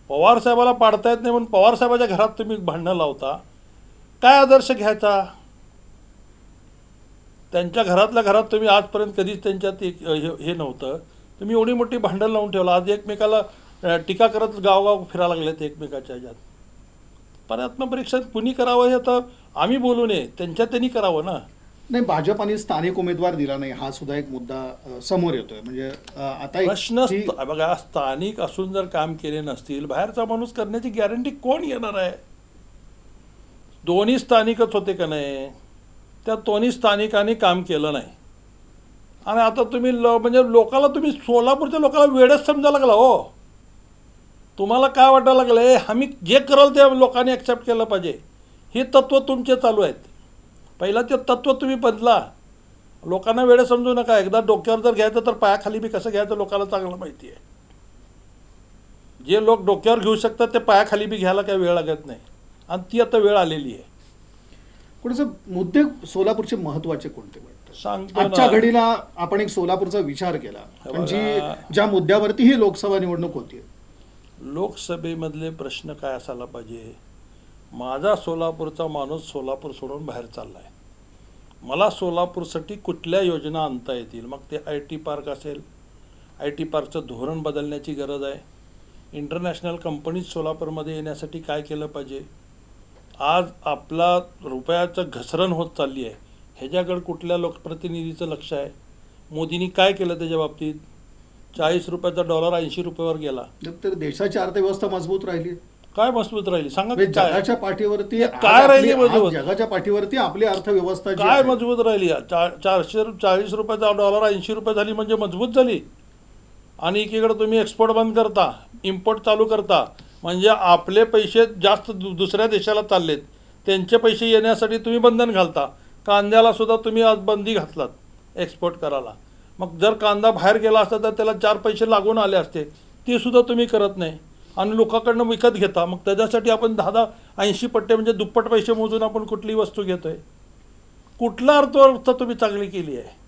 पवारसाहेबाला पाडता येत नाही म्हणून पवारसाहेबाच्या घरात तुम्ही भांडणं लावता. काय आदर्श घ्यायचा? त्यांच्या घरातल्या घरात तुम्ही आजपर्यंत कधीच त्यांच्यात हे नव्हतं. तुम्ही एवढी मोठी भांडण लावून ठेवला. आज एकमेकाला टीका करत गावगाव फिरायला लागलेत एकमेकाच्या ह्याच्यात. पण आत्मपरीक्षण कुणी करावं हे आता आम्ही बोलू नये, त्यांनी करावं ना. नाही, भाजपाने स्थानिक उमेदवार दिला नाही हा सुद्धा एक मुद्दा समोर येतोय. म्हणजे आता प्रश्न बघा, स्थानिक असून जर काम केले नसतील बाहेरचा माणूस करण्याची गॅरंटी कोण येणार आहे? दोन्ही स्थानिकच होते का नाही? त्या दोन्ही स्थानिकांनी काम केलं नाही. आणि आता तुम्ही म्हणजे लोकाला, तुम्ही सोलापूरच्या लोकांना वेडच समजायला लागला हो. तुम्हाला काय वाटायला लागलं आम्ही जे कराल ते लोकांनी ॲक्सेप्ट केलं पाहिजे, हे तत्त्व तुमचे चालू आहेत. पहिला ते तत्त्व तुम्ही बदला. लोकांना वेळ समजू नका. एकदा डोक्यावर जर घ्यायचं तर पायाखाली बी कसं घ्यायचं लोकांना चांगलं माहिती आहे. जे लोक डोक्यावर घेऊ शकतात ते पायाखाली बी घ्यायला काही वेळ लागत नाही. आणि ती आता वेळ आलेली आहे. कुठे मुद्दे सोलापूरचे महत्वाचे कोणते वाटतात? सांगतो आजच्या ना. घडीला आपण एक सोलापूरचा विचार केला हे पण बघा. ज्या मुद्द्यावरती ही लोकसभा निवडणूक होती, लोकसभेमधले प्रश्न काय असायला पाहिजे? माझा सोलापूरचा माणूस सोलापूर सोडून बाहेर चालला आहे, मला सोलापूरसाठी कुठल्या योजना आणता येतील? मग ते IT पार्क असेल, IT पार्कचं धोरण बदलण्याची गरज आहे. इंटरनॅशनल कंपनीज सोलापूरमध्ये येण्यासाठी काय केलं पाहिजे? आज आपला रुपयाचं घसरण होत चालली आहे, ह्याच्याकडे कुठल्या लोकप्रतिनिधीचं लक्ष आहे? मोदींनी काय केलं त्याच्या बाबतीत? 40 रुपयाचा डॉलर 80 रुपयावर गेला. तर देशाची अर्थव्यवस्था मजबूत राहिली, काय मजबूत राहिली सांगा की काय? जगाच्या पाठीवरती काय राहिली मजबूत? जगाच्या पाठीवरती आपली अर्थव्यवस्था जी काय आहे, मजबूत राहिली? 440 रुपयाचा डॉलर 80 रुपये झाली म्हणजे मजबूत झाली. आणि एकीकडे तुम्ही एक्सपोर्ट बंद करता, इम्पोर्ट चालू करता, म्हणजे आपले पैसे जास्त दुसऱ्या देशाला चाललेत, त्यांचे पैसे येण्यासाठी तुम्ही बंधन घालता. कांद्याला सुद्धा तुम्ही आज बंदी घातलात एक्सपोर्ट करायला. मग जर कांदा बाहेर गेला असता तर त्याला 4 पैसे लागून आले असते, ते सुद्धा तुम्ही करत नाही आणि लोकांकडनं विकत घेता. मग त्याच्यासाठी आपण 10-10, 80 पट्टे म्हणजे दुप्पट पैसे मोजून आपण कुठली वस्तू घेतोय? कुठला अर्थव्यवस्था तुम्ही चांगली केली आहे?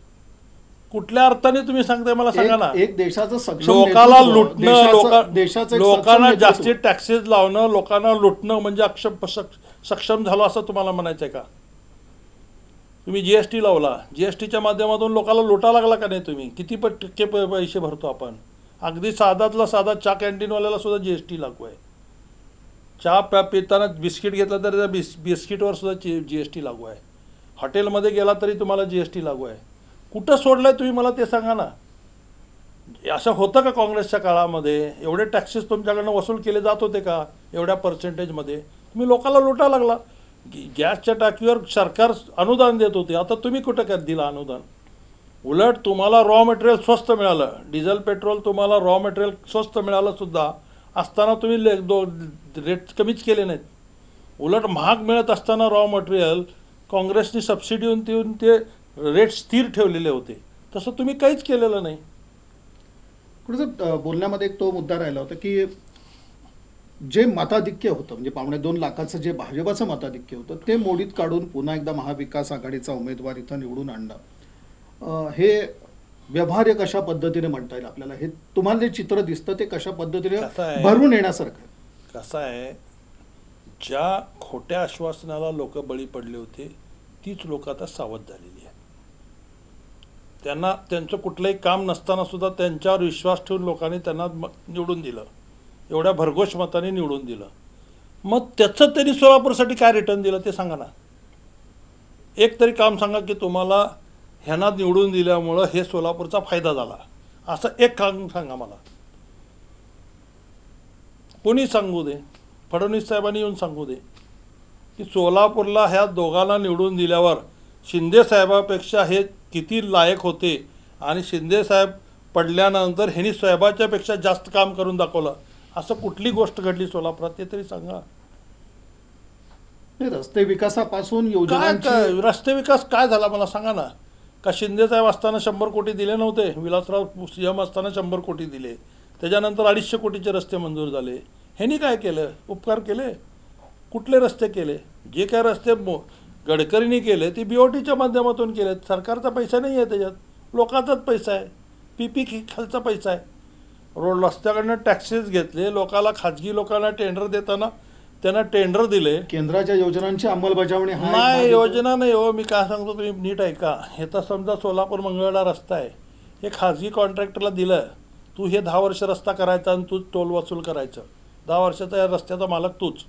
कुठल्या अर्थाने तुम्ही सांगताय मला सांगा ना. एक देशाचं सक्षम लोकाला नेतृत्व, लुटणं, देशाचं एक लोकांना सक्षम जास्ती नेतृत्व. टॅक्सेस लावणं, लोकांना लुटणं म्हणजे सक्षम झालो असं तुम्हाला म्हणायचं आहे का? तुम्ही GST लावला, GSTच्या माध्यमातून लोकांना लुटा लागला का नाही? तुम्ही किती टक्के पैसे भरतो आपण? अगदी साधातला साधा चहा कॅन्टीनवाल्याला सुद्धा GST लागू आहे. चहा पिताना बिस्किट घेतलं तर त्या बिस्किटवर सुद्धा GST लागू आहे. हॉटेलमध्ये गेला तरी तुम्हाला GST लागू आहे. कुठं सोडलं आहे तुम्ही मला ते सांगा ना. असं होतं का काँग्रेसच्या काळामध्ये? एवढे टॅक्सेस तुमच्याकडनं वसूल केले जात होते का एवढ्या पर्सेंटेजमध्ये? तुम्ही लोकांना लुटा लागला. गॅसच्या टाकीवर सरकार अनुदान देत होते, आता तुम्ही कुठं दिलं अनुदान? उलट तुम्हाला रॉ मटेरियल स्वस्त मिळालं, डिझेल पेट्रोल तुम्हाला रॉ मटेरियल स्वस्त मिळालं सुद्धा असताना तुम्ही रेट कमीच केले नाहीत. उलट महाग मिळत असताना रॉ मटेरियल काँग्रेसनी सबसिडी देऊन ते रेट स्थिर ठेवलेले होते. तसं तुम्ही काहीच केलेलं नाही. कुठे बोलण्यामध्ये एक तो मुद्दा राहिला होता की जे मताधिक्य होतं, म्हणजे 2.25 लाखाचं जे भाजपाचं मताधिक्य होतं, ते मोडीत काढून पुन्हा एकदा महाविकास आघाडीचा उमेदवार इथं निवडून आणणं, हे व्यवहार्य कशा पद्धतीने म्हणता येईल आपल्याला? हे तुम्हाला जे चित्र दिसतं ते कशा पद्धतीने कसं आहे? भरून येण्यासारखं? कसं आहे, ज्या खोट्या आश्वासनाला लोक बळी पडले होते तीच लोक आता सावध झालेली आहेत. त्यांना त्यांचं कुठलंही काम नसताना सुद्धा त्यांच्यावर विश्वास ठेवून लोकांनी त्यांना निवडून दिलं, एवढ्या भरघोष मताने निवडून दिलं. मग त्याचं त्यांनी सोलापूरसाठी काय रिटर्न दिलं ते सांगा ना. एक तरी काम सांगा की तुम्हाला ह्यांना निवडून दिल्यामुळं हे सोलापूरचा फायदा झाला, असं एक काम सांगा मला. कोणी सांगू दे, फडणवीस साहेबांनी येऊन सांगू दे की सोलापूरला ह्या दोघांना निवडून दिल्यावर शिंदे साहेबापेक्षा हे किती लायक होते आणि शिंदे साहेब पडल्यानंतर ह्यांनी साहेबाच्या पेक्षा जास्त काम करून दाखवलं, असं कुठली गोष्ट घडली सोलापुरात ते तरी सांगा. रस्ते विकासापासून काय योजनांची काय रस्ते विकास काय झाला मला सांगा ना. का शिंदे साहेब असताना 100 कोटी दिले नव्हते? विलासराव CM असताना 100 कोटी दिले, त्याच्यानंतर 250 कोटीचे रस्ते मंजूर झाले. ह्यांनी काय केलं? उपकार केले? कुठले रस्ते केले? जे काय रस्ते गडकरींनी केले ते BOTच्या माध्यमातून केले. सरकारचा पैसा नाही आहे त्याच्यात, लोकांचाच पैसा आहे, PP खालचा पैसा आहे. रस्त्याकडनं टॅक्सेस घेतले, लोकाला खाजगी लोकांना टेंडर देताना त्यांना टेंडर दिले. केंद्राच्या योजनांची अंमलबजावणी हा एक भाग नाही, येतो. योजना नाही हो. मी काय सांगतो तुम्ही नीट ऐका. हे तर समजा सोलापूर मंगळवेढा रस्ता आहे, हे खाजगी कॉन्ट्रॅक्टरला दिलं, तू हे 10 वर्ष रस्ता करायचा आणि तूच टोल वसूल करायचं, 10 वर्षाचा या रस्त्याचा मालक तूच,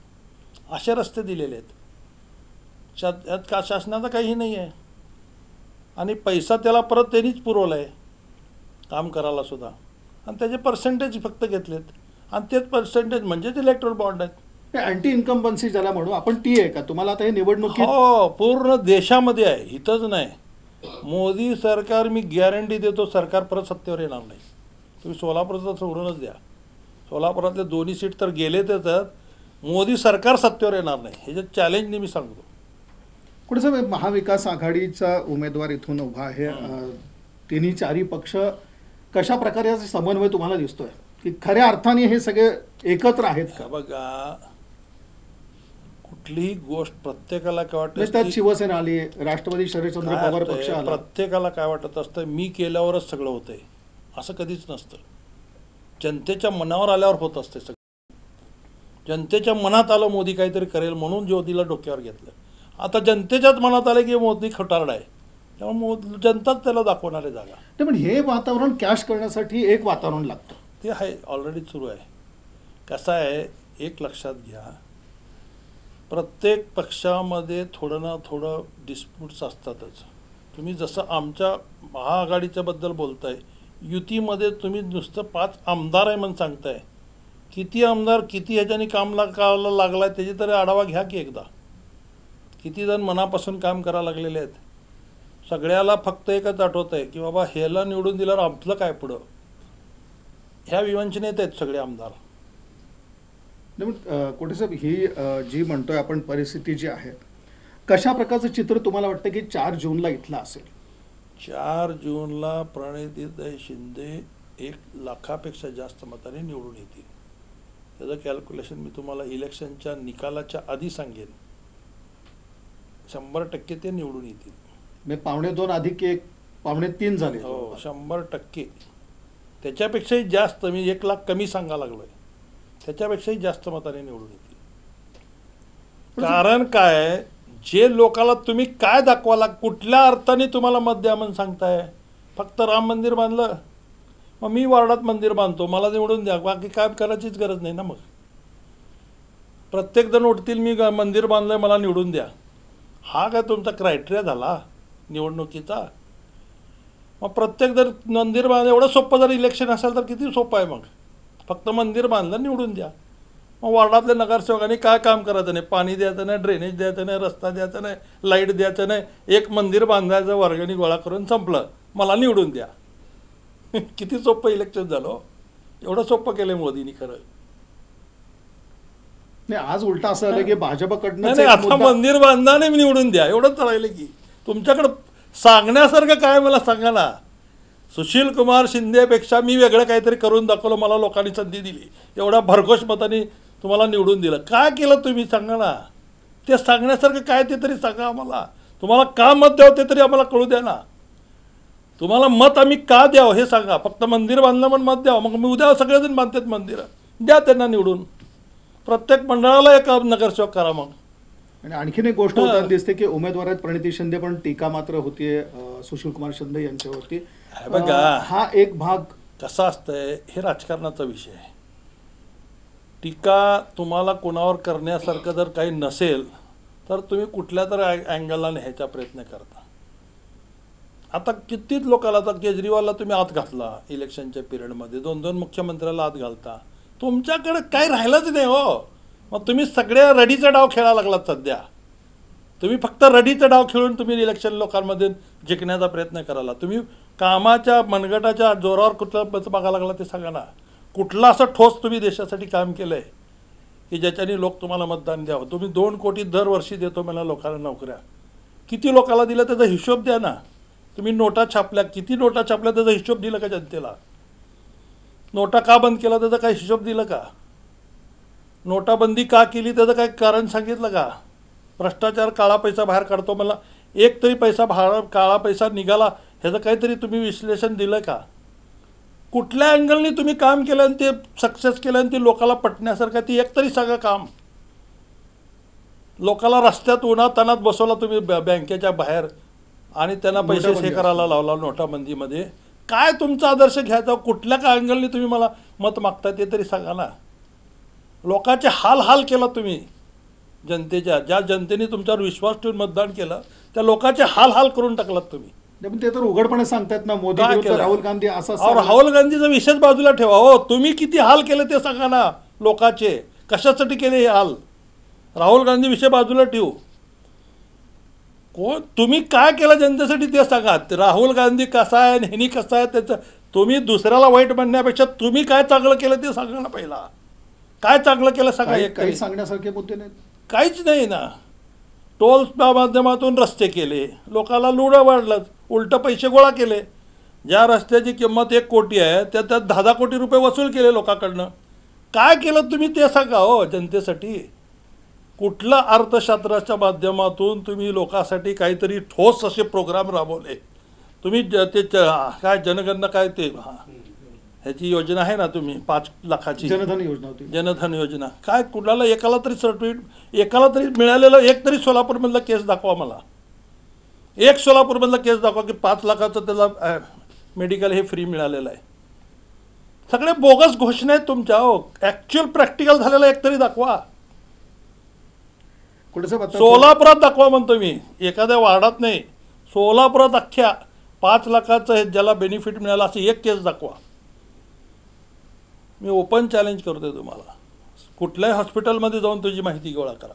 असे रस्ते दिलेले आहेत. यात का शासनाचं काहीही नाही आहे आणि पैसा त्याला परत त्यांनीच पुरवला आहे काम करायला सुद्धा, आणि त्याचे पर्सेंटेज फक्त घेतलेत आणि तेच पर्सेंटेज म्हणजेच इलेक्ट्रोल बॉन्ड आहेत. अँटी इन्कम्बन्सी ज्याला म्हणू आपण, ती आहे का तुम्हाला आता हे निवडणुकीत? हो, पूर्ण देशामध्ये आहे, इथंच नाही. मोदी सरकार, मी गॅरंटी देतो, सरकार परत सत्तेवर येणार नाही. तुम्ही सोलापूरचं सोडूनच द्या, सोलापुरातले 2 सीट तर गेले त्याच्यात, मोदी सरकार सत्तेवर येणार नाही, हे जे चॅलेंजने मी सांगतो. कुठे महाविकास आघाडीचा उमेदवार इथून उभा आहे, तिन्ही चारी पक्ष कशा प्रकारचा समन्वय तुम्हाला दिसतोय की खऱ्या अर्थाने हे सगळे एकत्र आहेत का? बघा, कुठलीही गोष्ट प्रत्येकाला काय म्हणजे त्यात वाटतं शिवसेना आली, राष्ट्रवादी शरदचंद्र काय पवार असतंय, पक्ष आला. प्रत्येकाला काय वाटत असतं मी केल्यावरच सगळं होतंय, असं कधीच नसतं. जनतेच्या मनावर आल्यावर होत असते सगळं. जनतेच्या मनात आलं मोदी काहीतरी करेल म्हणून ज्योतीला डोक्यावर घेतलं. आता जनतेच्याच मनात आलं की मोदी खटारडा आहे, त्यामुळे जनताच त्याला दाखवणार आहे जागा. ते पण हे वातावरण कॅश करण्यासाठी एक वातावरण लागतं. ते आहे, ऑलरेडी सुरू आहे. कसं आहे, एक लक्षात घ्या, प्रत्येक पक्षामध्ये थोडं ना थोडं डिस्प्यूट्स असतातच. तुम्ही जसं आमच्या महाआघाडीच्याबद्दल बोलताय, युतीमध्ये तुम्ही नुसतं 5 आमदार आहे म्हणून सांगताय. किती आमदार किती ह्याच्यानी कामाला लागला आहे त्याची तरी आढावा घ्या की एकदा. किती जण मनापासून काम करायला लागलेले आहेत. सगळ्याला फक्त एकच आठवत आहे की बाबा ह्याला निवडून दिल्यावर आपलं काय पुढं, ह्या विवंचनेत आहेत सगळे आमदार. कोठे साहेब, ही जी म्हणतोय आपण परिस्थिती जी आहे, कशा प्रकारचं चित्र तुम्हाला वाटतं की 4 जूनला इथलं असेल? 4 जूनला प्रणितीताई शिंदे 1 लाखापेक्षा जास्त मताने निवडून येतील. त्याचं कॅल्क्युलेशन मी तुम्हाला इलेक्शनच्या निकालाच्या आधी सांगेन. 100% ते निवडून येतील. म्हणजे 2.25 अधिक 1 2.3 झाले. हो, 100%. त्याच्यापेक्षाही जास्त, मी 1 लाख कमी सांगा लागलोय, त्याच्यापेक्षाही जास्त मताने निवडून येतील. कारण काय, जे लोकाला तुम्ही काय दाखवाला, कुठल्या अर्थाने तुम्हाला मत द्या म्हणून सांगताय? फक्त राम मंदिर बांधलं, मग मी वार्डात मंदिर बांधतो, मला निवडून द्या, बाकी काय करायचीच गरज नाही ना. मग प्रत्येक जण उठतील मी मंदिर बांधलंय मला निवडून द्या, हा काय तुमचा क्रायटेरिया झाला निवडणुकीचा? मग प्रत्येक जर मंदिर बांधलं, एवढं सोपं जर इलेक्शन असेल तर किती सोपं आहे. मग फक्त मंदिर बांधलं निवडून द्या. मग वार्डातल्या नगरसेवकांनी काय काम करायचं नाही? पाणी द्यायचं नाही, ड्रेनेज द्यायचं नाही, रस्ता द्यायचा नाही, लाईट द्यायचं नाही, एक मंदिर बांधायचं, वर्गणी गोळा करून संपलं, मला निवडून द्या. किती सोपं इलेक्शन झालं. एवढं सोपं केलं मोदींनी खरं. नाही, आज उलटा असं आलं की भाजपकडनं नाही, आता मंदिर बांधा नाही निवडून द्या, एवढंच राहिलं की. तुमच्याकडं सांगण्यासारखं काय मला सांगा ना. सुशील कुमार शिंदेपेक्षा मी वेगळं काहीतरी करून दाखवलं, मला लोकांनी संधी दिली, एवढ्या भरघोष मतांनी तुम्हाला निवडून दिलं. काय केलं तुम्ही सांगा ना. ते सांगण्यासारखं काय ते तरी सांगा आम्हाला. तुम्हाला का मत द्यावं ते तरी आम्हाला कळू द्या ना. तुम्हाला मत आम्ही का द्यावं हे सांगा. फक्त मंदिर बांधलं म्हणून मत द्यावं, मग मी उद्या सगळेजण बांधतात मंदिरं, द्या त्यांना निवडून. प्रत्येक मंडळाला एक नगरसेवक करा. मग आणि आणखीन एक गोष्ट होताना दिसते की उमेदवारात प्रणिती शिंदे, पण टीका मात्र होतीये सुशील कुमार शिंदे यांच्यावरती. बघा, हा एक भाग कसा असतंय, हे राजकारणाचा विषय आहे. टीका तुम्हाला कोणावर करण्यासारखं जर काही नसेल तर तुम्ही कुठल्या तर अँगलला न्यायचा प्रयत्न करता. आता कितीच लोकांना, आता केजरीवालला तुम्ही आत घातला इलेक्शनच्या पिरियडमध्ये, 2-2 मुख्यमंत्र्याला आत घालता. तुमच्याकडे काही राहिलंच नाही हो. मग तुम्ही सगळ्या रडीचा डाव खेळायला लागलात सध्या. तुम्ही फक्त रडीचा डाव खेळून तुम्ही इलेक्शन लोकांमध्ये जिंकण्याचा प्रयत्न करायला. तुम्ही कामाच्या मनगटाच्या जोरावर कुठलं बघायला लागला ते सांगा ना. कुठलं असं ठोस तुम्ही देशासाठी काम केलं आहे की ज्याच्याने लोक तुम्हाला मतदान द्यावं? तुम्ही 2 कोटी दरवर्षी देतो मला लोकांना नोकऱ्या, किती लोकांना दिलं त्याचा हिशोब द्या ना. तुम्ही नोटा छापल्या, किती नोटा छापल्या त्याचा हिशोब दिला का जनतेला? नोटा का बंद केला त्याचा काही हिशोब दिला का? नोटाबंदी का केली त्याचं काय कारण सांगितलं का? भ्रष्टाचार, काळा पैसा बाहेर काढतो, मला एक तरी पैसा काळा पैसा निघाला ह्याचं काहीतरी तुम्ही विश्लेषण दिलं का? कुठल्या अँगलने तुम्ही काम केलं आणि ते सक्सेस केलं आणि ते लोकाला पटण्यासारखं ती एक तरी सांगा काम. लोकाला रस्त्यात उन्हातानात बसवला तुम्ही बँकेच्या बाहेर आणि त्यांना पैसे हे करायला लावला नोटाबंदीमध्ये. काय तुमचा आदर्श घ्यायचा? कुठल्या का अँगलने तुम्ही मला मत मागताय ते तरी सांगा ना. लोकांचे हाल केला तुम्ही जनतेच्या. ज्या जनतेने तुमच्यावर विश्वास ठेवून मतदान केलं त्या लोकांचे हाल करून टाकलात तुम्ही. ते तर उघडपणे सांगतात ना, मोदी राहुल गांधी असं. राहुल गांधीचा विषयच बाजूला ठेवा हो. तुम्ही किती हाल केले ते सांगा ना लोकांचे. कशासाठी केले हे हाल? राहुल गांधी विषय बाजूला ठेवू. तुम्ही काय केलं जनतेसाठी ते सांगा. राहुल गांधी कसा आहे, ह्यांनी कसा आहे, त्याचं तुम्ही दुसऱ्याला वाईट म्हणण्यापेक्षा तुम्ही काय चांगलं केलं ते सांगा ना पहिला. काय चांगलं केलं सांगा. काही सांगण्यासारखे मुद्दे नाहीत, काहीच नाही ना. टोल्सच्या माध्यमातून रस्ते केले, लोकाला लुडं वाढलं, उलटं पैसे गोळा केले. ज्या रस्त्याची किंमत 1 कोटी आहे त्यात 10 कोटी रुपये वसूल केले लोकांकडनं. काय केलं तुम्ही ते सांगा हो जनतेसाठी. कुठल्या अर्थशास्त्राच्या माध्यमातून तुम्ही लोकांसाठी काहीतरी ठोस असे प्रोग्राम राबवले? तुम्ही काय जनगणना काय ते ह्याची योजना आहे ना, तुम्ही 5 लाखाची जनधन योजना होती. जनधन योजना, काय कुणाला एकाला तरी सर्टिफिकेट, एकाला तरी मिळालेलं एक तरी सोलापूरमधला केस दाखवा मला. एक सोलापूरमधला केस दाखवा की 5 लाखाचं त्याला मेडिकल हे फ्री मिळालेलं आहे. सगळे बोगस घोषणा आहेत तुमच्या. ॲक्च्युअल प्रॅक्टिकल झालेलं एक तरी दाखवा. कुठे साहेब आता सोलापुरात दाखवा म्हणतो मी, एखाद्या वार्डात नाही, सोलापुरात अख्ख्या 5 लाखाचं हे ज्याला बेनिफिट मिळालं असं एक केस दाखवा. मी ओपन चॅलेंज करतोय तुम्हाला. कुठल्याही हॉस्पिटलमध्ये जाऊन तुझी माहिती गोळा करा.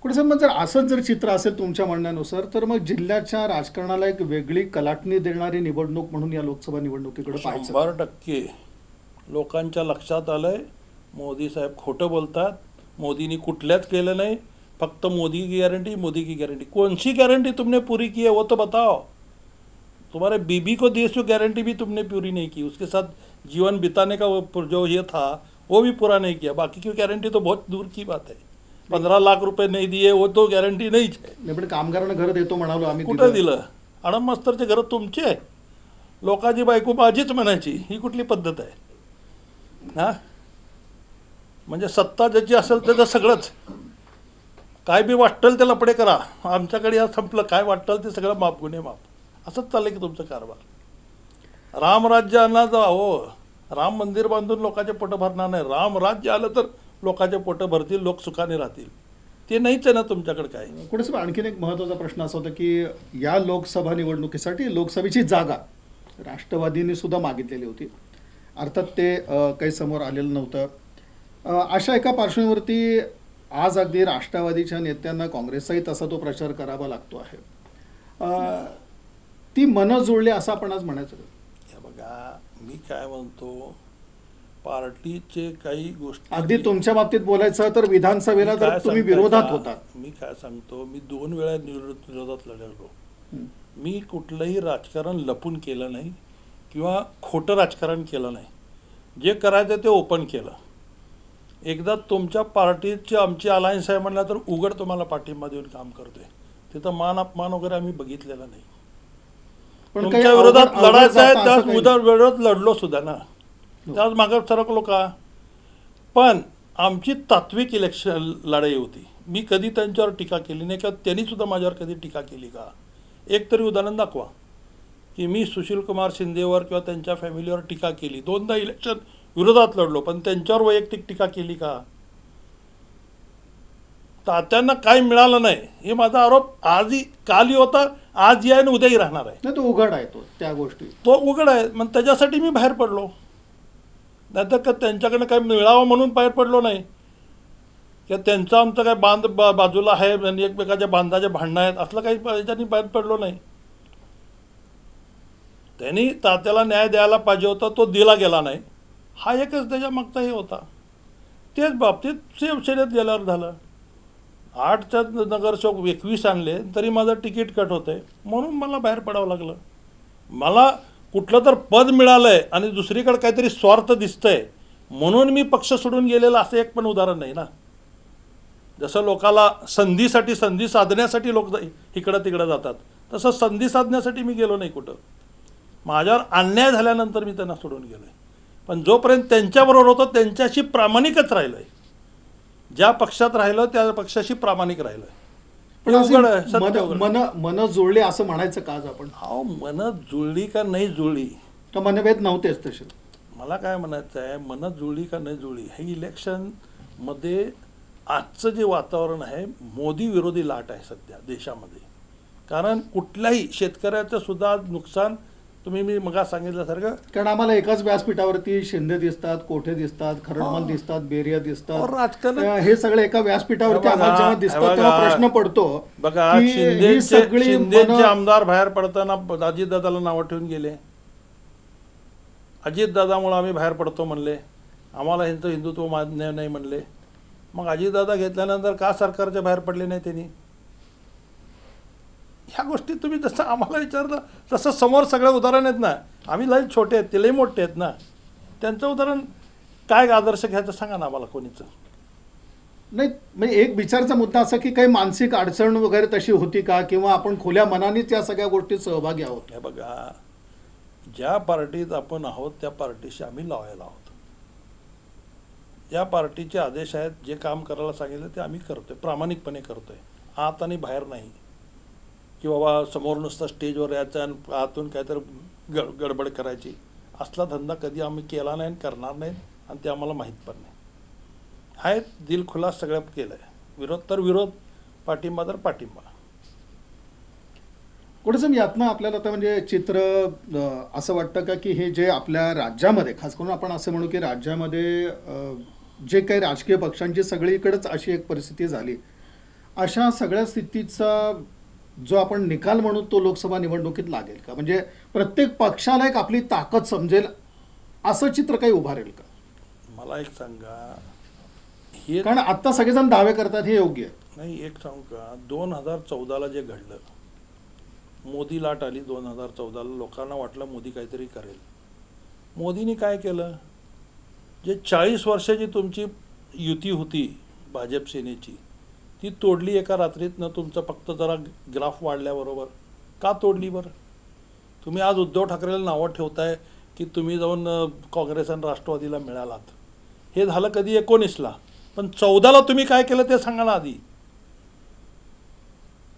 कुठे साहेब, मग जर असंच जर चित्र असेल तुमच्या म्हणण्यानुसार, तर मग जिल्ह्याच्या राजकारणाला एक वेगळी कलाटणी देणारी निवडणूक म्हणून या लोकसभा निवडणुकीकडे पाहायचं. 100% लोकांच्या लक्षात आलंय मोदी साहेब खोटं बोलतात. मोदींनी कुठल्याच केलं नाही. फक्त मोदी की गारंटी, मोदी की गारंटी. कौन सी गारंटी तुमने पूरी की है वो तो बताओ. तुम्हारे बीबी को दी गारंटी भी तुमने पूरी नहीं की. उसके साथ जीवन बिताने का वो जो ये था वो भी पूरा नहीं किया. बाकी की गारंटी तो बहुत दूर की बात है. 15 लाख रुपये नाही दिए वो तो गॅरंटी नाहीच आहे. नाही, पण कामगारांना घर देतो म्हणालो आम्ही. कुठं दिलं? आडम मास्तरचे घर तुमचे आहे. लोकांची बायको माझीच म्हणायची. ही कुठली पद्धत आहे? हां, म्हणजे सत्ता ज्याची असेल त्याचं सगळंच काय बी वाटलं ते लपडे करा. आमच्याकडे या संपलं, काय वाटलं ते सगळं माफ, गुन्हे माफ. असंच चाललं की तुमचं कारभार. रामराज्य आणला जा हो. राम मंदिर बांधून लोकांचे पोटं भरणार नाही. राम राज्य आलं तर लोकांचे पोटं भरतील, लोक सुखाने राहतील. ते नाहीच आहे ना तुमच्याकडे. काय कुठे साहेब, आणखीन एक महत्त्वाचा प्रश्न असा होता की या लोकसभा निवडणुकीसाठी लोकसभेची जागा राष्ट्रवादीने सुद्धा मागितलेली होती. अर्थात ते काही समोर आलेलं नव्हतं. अशा एका पार्श्वभूमीवरती आज अगदी राष्ट्रवादीच्या नेत्यांना काँग्रेसचाही तसा तो प्रचार करावा लागतो आहे. ती मनं जुळली असं आपण आज म्हणायचं. हे बघा, मी काय म्हणतो, पार्टीचे काही गोष्टी अगदी तुमच्या बाबतीत बोलायचं तर विधानसभेला तर तुम्ही विरोधात होता. मी काय सांगतो, मी 2 वेळा विरोधात लढलो. मी कुठलंही राजकारण लपून केलं नाही किंवा खोटं राजकारण केलं नाही. जे करायचं ते ओपन केलं. एकदा तुमच्या पार्टीची आमची अलायन्स आहे म्हणलं तर उघड तुम्हाला पाठिंबा देऊन काम करतोय. तिथं मान अपमान वगैरे आम्ही बघितलेला नाही. तुमच्या विरोधात लढायचं आहे, त्याच विरोधात लढलो सुद्धा ना. त्याच मागे सरकलो का. पण आमची तात्विक इलेक्शन लढाई होती. मी कधी त्यांच्यावर टीका केली नाही किंवा त्यांनी सुद्धा माझ्यावर कधी टीका केली का? एक तरी उदाहरण दाखवा की मी सुशीलकुमार शिंदेवर किंवा त्यांच्या फॅमिलीवर टीका केली. 2दा इलेक्शन विरोधात लढलो, पण त्यांच्यावर वैयक्तिक टीका केली का? तात्यांना काही मिळालं नाही हे माझा आरोप आजही, कालही होता, आजही आहे आणि उद्याही राहणार आहे. नाही, तो उघड आहे. तो त्या गोष्टी तो उघड आहे. मग त्याच्यासाठी मी बाहेर पडलो. नाहीतर का त्यांच्याकडनं काही मिळावं म्हणून बाहेर पडलो नाही किंवा त्यांचं आमचं काय बाजूला आहे आणि एकमेकाच्या बांधाचे भांडणं आहेत असलं काही याच्यानी बाहेर पडलो नाही. त्यांनी तात्याला न्याय द्यायला पाहिजे होता, तो दिला गेला नाही. हा एकच त्याच्या मागचा हे होता. तेच बाबतीत शिवसेनेत गेल्यावर झालं. 8च्या नगरसेवक 21 आणले तरी माझं तिकीट कट होतंय म्हणून मला बाहेर पडावं लागलं. मला कुठलं तर पद मिळालंय आणि दुसरीकडे काहीतरी स्वार्थ दिसतंय म्हणून मी पक्ष सोडून गेलेलं असं एक पण उदाहरण नाही ना. जसं लोकाला संधी साधण्यासाठी लोक इकडं तिकडं जातात, तसं संधी साधण्यासाठी मी गेलो नाही कुठं. माझ्यावर अन्याय झाल्यानंतर मी त्यांना सोडून गेलो आहे. पण जोपर्यंत त्यांच्याबरोबर होतो त्यांच्याशी प्रामाणिकच राहिलो आहे. ज्या पक्षात राहिलं त्या पक्षाशी प्रामाणिक राहिलो आहे. मन जुळले असं म्हणायचं का आज आपण? अहो, मन जुळली का नाही जुळली, तर मनभेद नव्हतेच तसे. मला काय म्हणायचं आहे, मन जुळली का नाही जुळली, हे इलेक्शनमध्ये आजचं जे वातावरण आहे मोदी विरोधी लाट आहे सध्या देशामध्ये. कारण कुठल्याही शेतकऱ्याचं सुद्धा नुकसान तुम्ही मी मग सांगितल्यासारखं, कारण आम्हाला एकाच व्यासपीठावरती शिंदे दिसतात, कोठे दिसतात, खरडमल दिसतात, बेरिया दिसतात. राजकारण हे सगळे एका व्यासपीठावरती आम्हाला जेव्हा दिसतात तेव्हा प्रश्न पडतो. बघा, शिंदेचे आमदार बाहेर पडताना अजितदादाला नावं ठेवून गेले. अजितदादामुळे आम्ही बाहेर पडतो म्हणले, आम्हाला ह्यांचं हिंदुत्व मान्य नाही म्हणले. मग अजितदादा घेतल्यानंतर का सरकारच्या बाहेर पडले नाही त्यांनी? ह्या गोष्टी तुम्ही जसं आम्हाला विचारलं तसं समोर सगळं उदाहरण आहेत ना. आम्ही लई छोटे आहेत, ते लई मोठे आहेत ना. त्यांचं उदाहरण काय आदर्श घ्यायचं सांगा ना आम्हाला कोणीचं. नाही म्हणजे एक विचारचा मुद्दा असा की काही मानसिक अडचण वगैरे तशी होती का, किंवा आपण खुल्या मनानेच या सगळ्या गोष्टीत सहभागी आहोत? हे बघा, ज्या पार्टीत आपण आहोत त्या पार्टीशी आम्ही लॉयल आहोत. ज्या पार्टीचे आदेश आहेत, जे काम करायला सांगितलं ते आम्ही करतोय, प्रामाणिकपणे करतोय, आत आणि बाहेर नाही की बाबा समोर नुसतं स्टेजवर यायचं आणि आतून काहीतरी गडबड करायची. असला धंदा कधी आम्ही केला नाही आणि करणार नाही, आणि ते आम्हाला माहीत पण नाही. आहेत दिलखुलास सगळं केलं आहे. विरोध तर विरोध, पाठिंबा तर पाठिंबा. कुठेसं यातनं आपल्याला आता म्हणजे चित्र असं वाटतं का की हे जे आपल्या राज्यामध्ये, खास करून आपण असं म्हणू की राज्यामध्ये जे काही राजकीय पक्षांची सगळीकडेच अशी एक परिस्थिती झाली, अशा सगळ्या स्थितीचा जो आपण निकाल म्हणू तो लोकसभा निवडणुकीत लागेल का? म्हणजे प्रत्येक पक्षाला एक आपली ताकद समजेल असं चित्र काही उभारेल का? मला एक सांगा, हे कारण आता सगळेजण दावे करतात हे योग्य आहे. नाही, एक सांगू का, 2014ला जे घडलं, मोदी लाट आली 2014ला, लोकांना वाटलं मोदी काहीतरी करेल. मोदींनी काय केलं? जे 40 वर्षाची तुमची युती होती भाजप सेनेची, ती तोडली एका रात्रीत न. तुमचं फक्त जरा ग्राफ वाढल्याबरोबर. का तोडली बरं? तुम्ही आज उद्धव ठाकरेला नावं ठेवताय की तुम्ही जाऊन काँग्रेस आणि राष्ट्रवादीला मिळालात. हे झालं कधी 19ला, पण 14ला तुम्ही काय केलं ते सांगा ना आधी.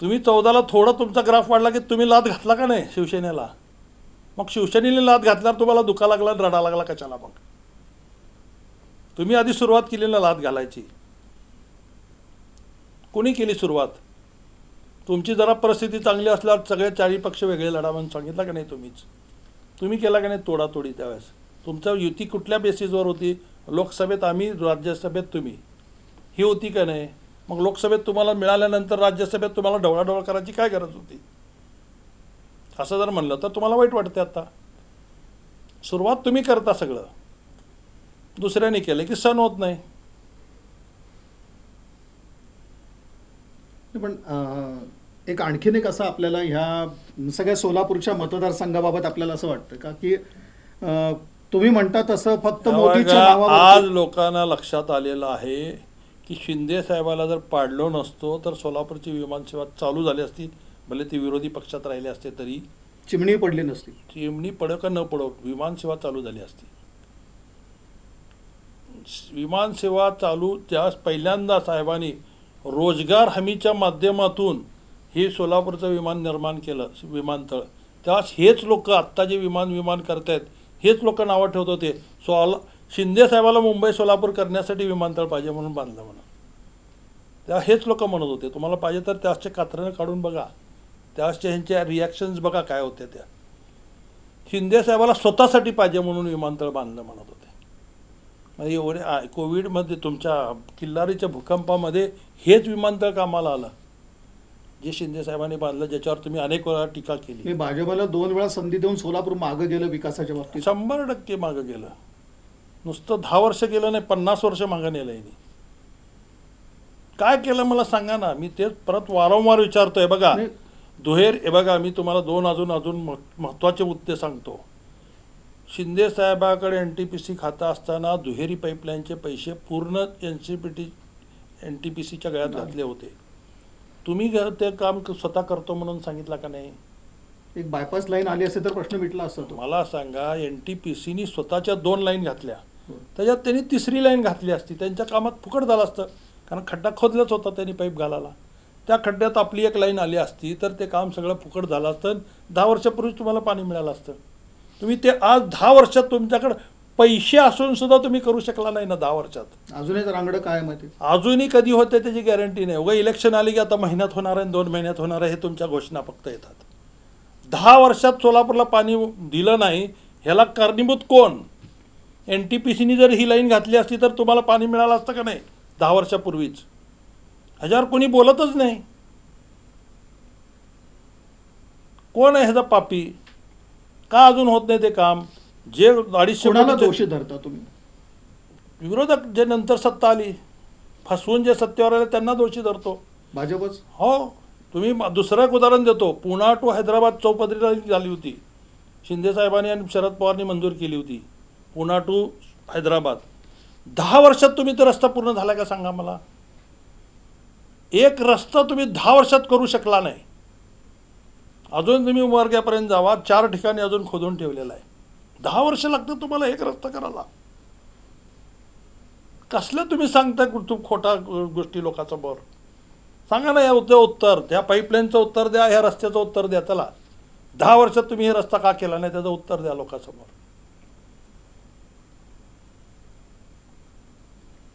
तुम्ही 14ला थोडा तुमचा ग्राफ वाढला की तुम्ही लाद घातला का नाही शिवसेनेला? मग शिवसेनेने लाद घातल्यावर तुम्हाला दुखा लागला, रडा लागला कशाला? मग तुम्ही आधी सुरुवात केली ना लाद घालायची. कोणी केली सुरुवात? तुमची जरा परिस्थिती चांगली असल्यावर सगळे 40 पक्ष वेगळे लढा म्हणून सांगितलं का नाही तुम्हीच? तुम्ही केला का नाही तोडातोडी त्यावेळेस? तुमचं युती कुठल्या बेसिसवर होती? लोकसभेत आम्ही, राज्यसभेत तुम्ही, ही होती का नाही? मग लोकसभेत तुम्हाला मिळाल्यानंतर राज्यसभेत तुम्हाला ढवळाढवळ करायची काय गरज होती? असं जर म्हणलं तर तुम्हाला वाईट वाटते. आता सुरुवात तुम्ही करता, सगळं दुसऱ्याने केलं की सण होत नाही. पण एक आणखीन एक असं आपल्याला ह्या सगळ्या सोलापूरच्या मतदारसंघाबाबत आपल्याला असं वाटतं का की तुम्ही म्हणता तसं फक्त मोदीच्या आज नावावर लोकांना लक्षात आलेलं आहे की शिंदे साहेबाला जर पाडलो नसतो तर सोलापूरची विमानसेवा चालू झाली असती, भले ती विरोधी पक्षात राहिले असते तरी. चिमणी पडली नसती. चिमणी पडो का न पडो, विमानसेवा चालू झाली असती. विमानसेवा चालू ज्यावेळेस पहिल्यांदा साहेबांनी रोजगार हमीच्या माध्यमातून हे सोलापूरचं विमान निर्माण केलं, विमानतळ, त्यावेळेस हेच लोक आत्ता जे विमान करतायत हेच लोक नावं ठेवत होते शिंदे साहेबाला मुंबई सोलापूर करण्यासाठी विमानतळ पाहिजे म्हणून बांधलं म्हणून. तेव्हा हेच लोक म्हणत होते. तुम्हाला पाहिजे तर त्याचे कात्रणं काढून बघा, त्यावेळेसच्या ह्यांच्या रिॲक्शन्स बघा काय होत्या. त्या शिंदे साहेबाला स्वतःसाठी पाहिजे म्हणून विमानतळ बांधलं म्हणत होते. म्हणजे एवढे कोविडमध्ये तुमच्या किल्लारीच्या भूकंपामध्ये हेच विमानतळ कामाला आलं जे शिंदे साहेबांनी बांधलं, ज्याच्यावर तुम्ही अनेक वेळा टीका केली. भाजपला 2 वेळा संधी देऊन सोलापूर मागं गेलं विकासाच्या बाबतीत. 100% मागं गेलं. नुसतं 10 वर्ष गेलं नाही, 50 वर्ष मागं नेलं यांनी. काय केलं मला सांगा ना. मी तेच परत वारंवार विचारतोय. बघा दुहेर, हे बघा मी तुम्हाला 2 अजून महत्त्वाचे मुद्दे सांगतो. शिंदे साहेबाकडे NTPC खातं असताना दुहेरी पाईपलाईनचे पैसे पूर्ण NTPCच्या गळ्यात घातले होते. तुम्ही ते काम स्वतः करतो म्हणून सांगितलं का नाही? एक बायपास लाईन आली असेल तर प्रश्न मिटला असता. मला सांगा, NTPCनी स्वतःच्या 2 लाईन घातल्या, त्याच्यात त्यांनी 3री लाईन घातली असती, त्यांच्या कामात फुकट झालं असतं. कारण खड्डा खोदलाच होता त्यांनी पाईप घालायला. त्या खड्ड्यात आपली एक लाईन आली असती तर ते काम सगळं फुकट झालं असतं. 10 वर्षापूर्वी तुम्हाला पाणी मिळालं असतं. तुम्ही ते आज 10 वर्षात तुमच्याकडे पैसे असून सुद्धा तुम्ही करू शकला नाही ना 10 वर्षात. अजूनही रांगडं काय माहिती, अजूनही कधी होते त्याची गॅरंटी नाही. उगा इलेक्शन आली की आता महिन्यात होणार आहे, 2 महिन्यात होणार आहे, हे तुमच्या घोषणा फक्त येतात. 10 वर्षात सोलापूरला पाणी दिलं नाही, ह्याला कारणीभूत कोण? NTPCनी जर ही लाईन घातली असती तर तुम्हाला पाणी मिळालं असतं का नाही 10 वर्षापूर्वीच? ह्याच्यावर कोणी बोलतच नाही. कोण आहे ह्याचा पापी? का अजून होत नाही ते काम? जे 250 दोषी धरता तुम्ही? विरोधक जे नंतर सत्ता आली फसवून जे सत्तेवर आले त्यांना दोषी धरतो. भाजपच. हो. तुम्ही दुसरं एक उदाहरण देतो. पुणा टू हैदराबाद चौपदरी झाली होती, शिंदे साहेबांनी आणि शरद पवारनी मंजूर केली होती. पुणा टू हैदराबाद 10 वर्षात तुम्ही तो रस्ता पूर्ण झाला का सांगा मला? एक रस्ता तुम्ही 10 वर्षात करू शकला नाही. अजून तुम्ही उमरग्यापर्यंत जावा, 4 ठिकाणी अजून खोदून ठेवलेला आहे. 10 वर्ष लागतं तुम्हाला एक रस्ता करायला. कसलं तुम्ही सांगताय खोटा गोष्टी लोकांसमोर? सांगा ना याचं उत्तर, त्या पाईपलाईनचं उत्तर द्या, ह्या रस्त्याचं उत्तर द्या. चला 10 वर्षात तुम्ही हे रस्ता का केला नाही त्याचं उत्तर द्या लोकांसमोर.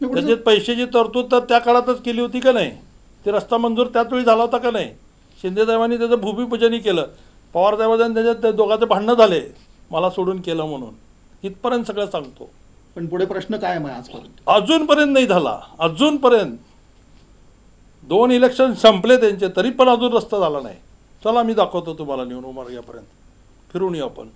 त्याच्यात पैशाची तरतूद तर त्या काळातच केली होती का नाही? ते रस्ता मंजूर त्याचवेळी झाला होता का नाही? शिंदेसाहेबांनी त्याचं भूमिपूजनही केलं. पवारसाहेबांनी त्याच्यात दोघांचे भांडणं झाले, मला सोडून केलं म्हणून. इथपर्यंत सगळं सांगतो. पण पुढे प्रश्न काय आहे आजपर्यंत? अजूनपर्यंत नाही झाला. अजूनपर्यंत 2 इलेक्शन संपले त्यांचे, तरी पण अजून रस्ता झाला नाही. चला मी दाखवतो तुम्हाला नेऊन उमरग्यापर्यंत, फिरून येऊ आपण.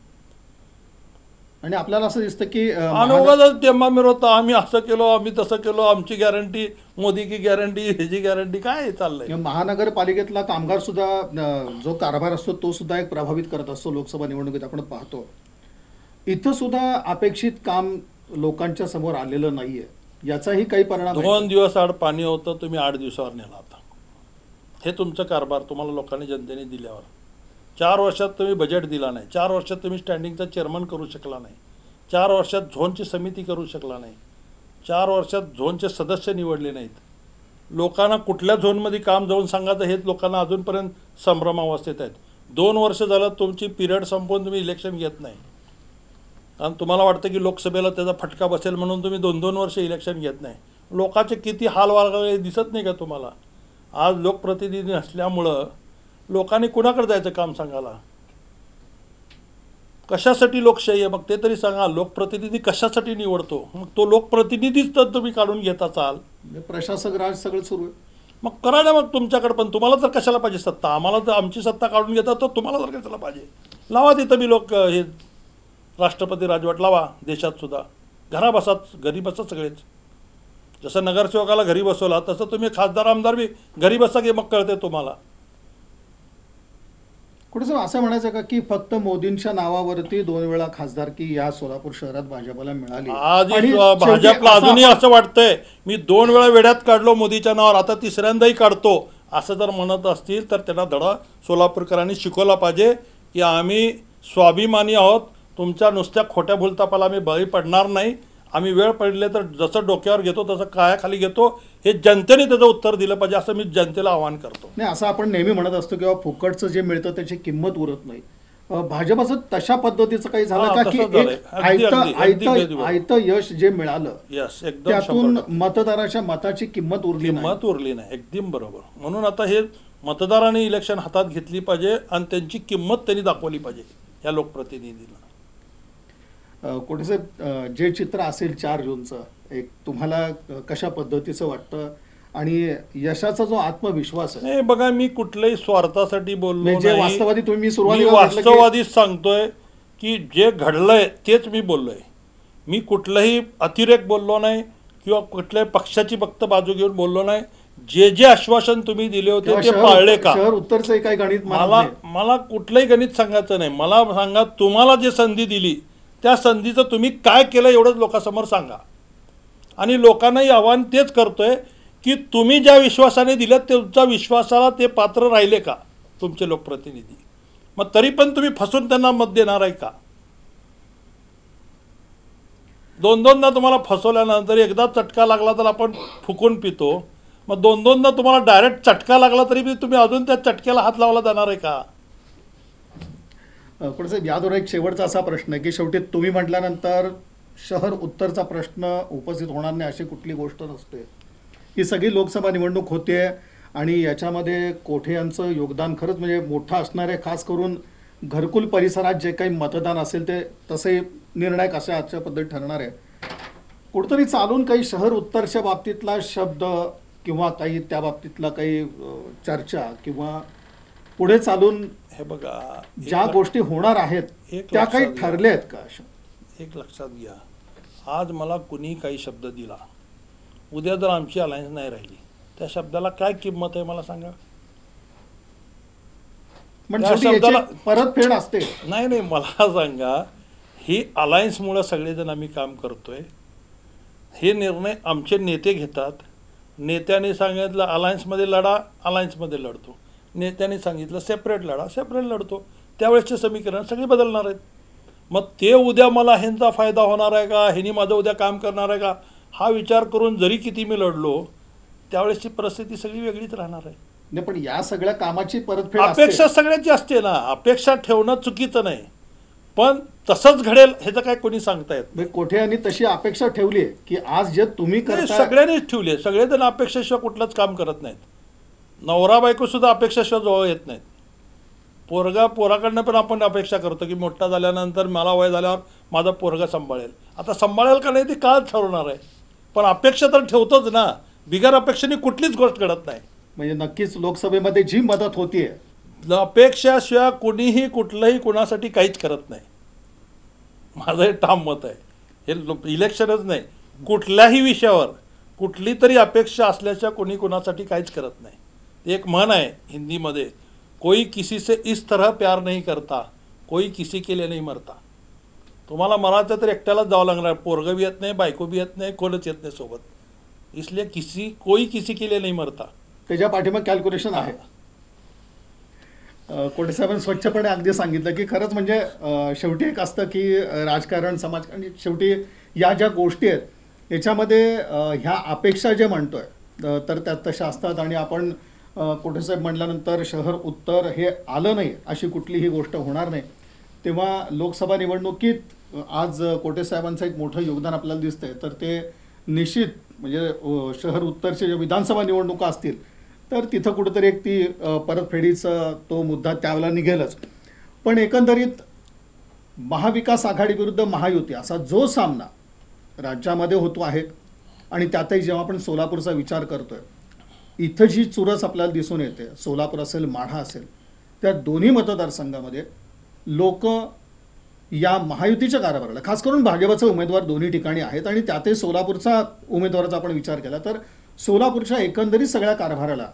आणि आपल्याला असं दिसतं की उगाच टेंबा मिरवता, आम्ही असं केलो, आम्ही तसं केलो, आमची गॅरंटी, मोदी की गॅरंटी, ह्याची गॅरंटी, काय चाललंय? महानगरपालिकेतला कामगार सुद्धा जो कारभार असतो तो सुद्धा एक प्रभावित करत असतो. लोकसभा निवडणुकीत आपण पाहतो इथं सुद्धा अपेक्षित काम लोकांच्या समोर आलेलं नाहीये. याचाही काही परिणाम 2 दिवस आड पाणी होतं, तुम्ही 8 दिवसावर नेला होता. हे तुमचं कारभार तुम्हाला लोकांनी जनतेने दिल्यावर. 4 वर्षात तुम्ही बजेट दिला नाही. 4 वर्षात तुम्ही स्टँडिंगचा चेअरमन करू शकला नाही. 4 वर्षात झोनची समिती करू शकला नाही. 4 वर्षात झोनचे सदस्य निवडले नाहीत. लोकांना कुठल्या झोनमध्ये काम जाऊन सांगायचं हेच लोकांना अजूनपर्यंत संभ्रमावस्थेत आहेत. 2 वर्ष झालं तुमची पिरियड संपवून तुम्ही इलेक्शन घेत नाही. आणि तुम्हाला वाटतं की लोकसभेला त्याचा फटका बसेल म्हणून तुम्ही 2-2 वर्ष इलेक्शन घेत नाही. लोकांचे किती हाल वागले दिसत नाही का तुम्हाला? आज लोकप्रतिनिधी असल्यामुळं लोकांनी कुणाकडे जायचं काम सांगायला? कशासाठी लोकशाही आहे? मग ते तरी सांगा. लोकप्रतिनिधी कशासाठी निवडतो? मग तो लोकप्रतिनिधीच तर तुम्ही काढून घेत असाल. प्रशासक राज सगळं सुरू आहे. मग करा ना मग तुमच्याकडे. पण तुम्हाला तर कशाला पाहिजे सत्ता? आम्हाला तर आमची सत्ता काढून घेतात, तर तुम्हाला तर कशाला पाहिजे? लावा तिथं बी लोक हे राष्ट्रपती राजवट लावा देशात सुद्धा. घरी बसत सगळेच. जसं नगरसेवकाला घरी बसवला तसं तुम्ही खासदार आमदार बी घरी बसा की, मग कळते तुम्हाला. कुठे असं म्हणायचं का की फक्त मोदींच्या नावावरती 2 वेळा खासदारकी या सोलापूर शहरात भाजपला मिळाली? आधी भाजपला अजूनही असं वाटतंय मी 2 वेळा वेड्यात काढलो मोदीच्या नावावर, आता 3ऱ्यांदाही काढतो असं जर म्हणत असतील तर त्यांना धडा सोलापूरकरांनी शिकवला पाहिजे की आम्ही स्वाभिमानी आहोत. तुमच्या नुसत्या खोट्या भूलतापाला आम्ही बळी पडणार नाही. आम्ही वेळ पडले तर जसं डोक्यावर घेतो तसं कायाखाली घेतो. हे जनतेने त्याचं उत्तर दिलं पाहिजे असं मी जनतेला आवाहन करतो. नाही, असं आपण नेहमी म्हणत असतो किंवा फुकटचं जे मिळतं त्याची किंमत उरत नाही. भाजपचं तशा पद्धतीचं काही झालं का की आयतं यश जे मिळालं त्यातून मतदाराच्या मताची किंमत उरली नाही? एकदम बरोबर. म्हणून आता हे मतदारांनी इलेक्शन हातात घेतली पाहिजे आणि त्यांची किंमत त्यांनी दाखवली पाहिजे या लोकप्रतिनिधींना. कोटेसाहेब, जे चित्र असेल 4 जूनचं एक तुम्हाला कशा पद्धतीचं वाटतं आणि यशाचा जो आत्मविश्वास आहे? नाही बघा, मी कुठल्याही स्वार्थासाठी बोललो नाही. वास्तववादी तुम्ही वास्तववादीच सांगतोय की जे घडलंय तेच मी बोललोय. मी कुठलाही अतिरेक बोललो नाही किंवा कुठल्याही पक्षाची फक्त बाजू घेऊन बोललो नाही. जे आश्वासन तुम्ही दिले होते ते पाळले का? शहर उत्तरचं काही गणित मला कुठलंही गणित सांगायचं नाही. मला सांगा, तुम्हाला जे संधी दिली त्या संधीचं तुम्ही काय केलं एवढंच लोकांसमोर सांगा. आणि लोकांनाही आव्हान तेच करतोय की तुम्ही ज्या विश्वासाने दिलं तुमच्या विश्वासाला ते पात्र राहिले का तुमचे लोकप्रतिनिधी? मग तरी पण तुम्ही फसून त्यांना मत देणार आहे का? 2-2दा तुम्हाला फसवल्यानंतर एकदा चटका लागला तर आपण फुकून पितो. मग 2-2दा तुम्हाला डायरेक्ट चटका लागला तरी तुम्ही अजून त्या चटक्याला हात लावला जाणार आहे का? पण साहेब, यादवर एक शेवटचा असा प्रश्न आहे की शेवटी तुम्ही म्हटल्यानंतर शहर उत्तरचा प्रश्न उपस्थित होणार नाही अशी कुठली गोष्ट नसते. ही सगळी लोकसभा निवडणूक होते आणि याच्यामध्ये कोठे यांचं योगदान खरंच म्हणजे मोठं असणार आहे. खास करून घरकुल परिसरात जे काही मतदान असेल ते तसे निर्णायक अशा आजच्या पद्धतीत ठरणार आहे. कुठंतरी चालून काही शहर उत्तरच्या बाबतीतला शब्द किंवा काही त्या बाबतीतला काही चर्चा किंवा पुढे चालून हे बघा, ज्या गोष्टी होणार आहेत त्या काही ठरल्या आहेत का? एक लक्षात घ्या, आज मला कुणी काही शब्द दिला, उद्या जर आमची अलायन्स नाही राहिली त्या शब्दाला काय किंमत आहे मला सांगा? शब्दाला परतफेड असते. नाही, मला सांगा, ही अलायन्समुळे सगळेजण आम्ही काम करतोय. हे निर्णय आमचे नेते घेतात नेत्यांनी सांगितलं अलायन्समध्ये लढा, अलायन्समध्ये लढतो. नेत्यांनी सांगितलं सेपरेट लढा, सेपरेट लढतो. त्यावेळेसचे समीकरण सगळे बदलणार आहेत. मग ते उद्या मला ह्यांचा फायदा होणार आहे का, ह्यांनी माझं उद्या काम करणार आहे का, हा विचार करून जरी किती मी लढलो त्यावेळेसची परिस्थिती सगळी वेगळीच राहणार आहे. नाही, पण या सगळ्या कामाची परतफेड अपेक्षा असते. सगळ्याची असते ना. अपेक्षा ठेवणं चुकीचं नाही, पण तसंच घडेल ह्याचं काय कोणी सांगता येत म्हणजे कोठे यांनी तशी अपेक्षा ठेवली आहे की आज जे तुम्ही नाही. करता सगळ्यांनीच ठेवली. सगळेजण अपेक्षाशिवाय कुठलंच काम करत नाहीत. नवरा बायको सुद्धा अपेक्षाशिवाय जवळ येत नाहीत. पोराकडनं पण आपण अपेक्षा करतो की मोठा झाल्यानंतर मला वय झाल्यावर माझा पोरगा सांभाळेल. आता सांभाळेल का नाही ते काळ ठरवणार आहे, पण अपेक्षा तर ठेवतोच ना. बिगर अपेक्षेने कुठलीच गोष्ट घडत नाही. म्हणजे नक्कीच लोकसभेमध्ये जी मदत होतीये अपेक्षाशिवाय कुणीही कुठलंही कुणासाठी काहीच करत नाही. माझं हे ठाम मत आहे. हे इलेक्शनच नाही, कुठल्याही विषयावर कुठली तरी अपेक्षा असल्याच्या कोणी कुणासाठी काहीच करत नाही. एक म्हण आहे हिंदीमध्ये, कोई किसी से इस तरह प्यार नहीं करता, कोई किसी के लिए नहीं मरता. तुम्हाला मरायचं तर एकट्यालाच जावं लागणार. पोरगं बी येत नाही, बायको बी येत नाही, कोणच येत नाही सोबत. इसलिए कोई किसी के लिए नहीं मरता. त्याच्या पाठीमाग कॅल्क्युलेशन आहे. कोटे साहेबांनी स्वच्छपणे अगदी सांगितलं की खरंच म्हणजे शेवटी एक असतं की राजकारण समाज आणि शेवटी या ज्या गोष्टी आहेत याच्यामध्ये ह्या अपेक्षा जे म्हणतोय तर त्या तशा असतात. आणि आपण कोटे साहेब म्हटल्यानंतर शहर उत्तर हे आलं नाही अशी कुठलीही गोष्ट होणार नाही. तेव्हा लोकसभा निवडणुकीत आज कोटे साहेबांचं एक मोठं योगदान आपल्याला दिसतंय. तर ते निश्चित म्हणजे शहर उत्तरच्या ज्या विधानसभा निवडणुका असतील तर तिथं कुठेतरी एक ती परतफेडीचा तो मुद्दा त्यावेळेला निघेलच. पण एकंदरीत महाविकास आघाडी विरुद्ध महायुती असा जो सामना राज्यामध्ये होतो आहे आणि त्यातही जेव्हा आपण सोलापूरचा विचार करतोय इथं जी चुरस आपल्याला दिसून येते, सोलापूर असेल माढा असेल, त्या दोन्ही मतदारसंघामध्ये लोक या महायुतीच्या कारभाराला खास करून भाजपचे उमेदवार दोन्ही ठिकाणी आहेत आणि त्यातही सोलापूरचा उमेदवाराचा आपण विचार केला तर सोलापूरच्या एकंदरीत सगळ्या कारभाराला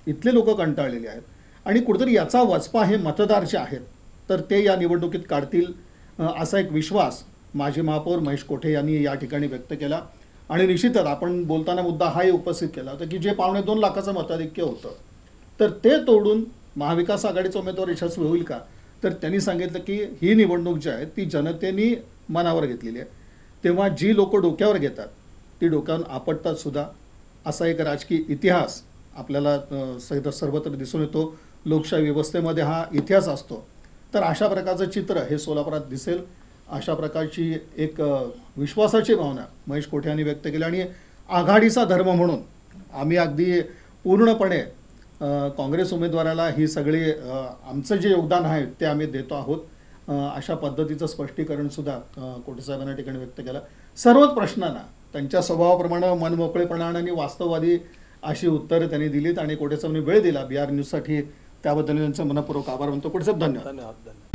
इथले लोक कंटाळलेले आहेत. आणि कुठेतरी याचा वचपा हे मतदार जे आहेत तर ते या निवडणुकीत काढतील असा एक विश्वास माजी महापौर महेश कोठे यांनी या ठिकाणी व्यक्त केला. आणि निश्चितच आपण बोलताना मुद्दा हाही उपस्थित केला होता की जे 2.25 लाखाचं मताधिक्य होतं तर ते तोडून महाविकास आघाडीचा उमेदवार यशस्वी होईल का. तर त्यांनी सांगितलं की ही निवडणूक जी आहे ती जनतेने मनावर घेतलेली आहे. तेव्हा जी लोक डोक्यावर घेतात ती डोक्यावर आपटतात सुद्धा. असा एक राजकीय इतिहास आपल्याला सर्वत्र दिसून येतो. लोकशाही व्यवस्थेमध्ये हा इतिहास असतो. तर अशा प्रकारचं चित्र हे सोलापुरात दिसेल अशा प्रकारची एक विश्वासाची भावना महेश कोठे यांनी व्यक्त केली. आणि आघाडीचा धर्म म्हणून आम्ही अगदी पूर्णपणे काँग्रेस उमेदवाराला ही सगळी आमचं जे योगदान आहे ते आम्ही देतो आहोत अशा पद्धतीचं स्पष्टीकरण सुद्धा कोठे साहेबांना ठिकाणी व्यक्त केलं. सर्वच प्रश्नांना त्यांच्या स्वभावाप्रमाणे मनमोकळेपणाने आणि वास्तववादी अशी उत्तरं त्यांनी दिलीत आणि कोठे साहेबांनी वेळ दिला BR न्यूजसाठी. त्याबद्दल त्यांचा मनपूर्वक आभार मानतो. कोठे साहेब धन्यवाद. धन्यवाद.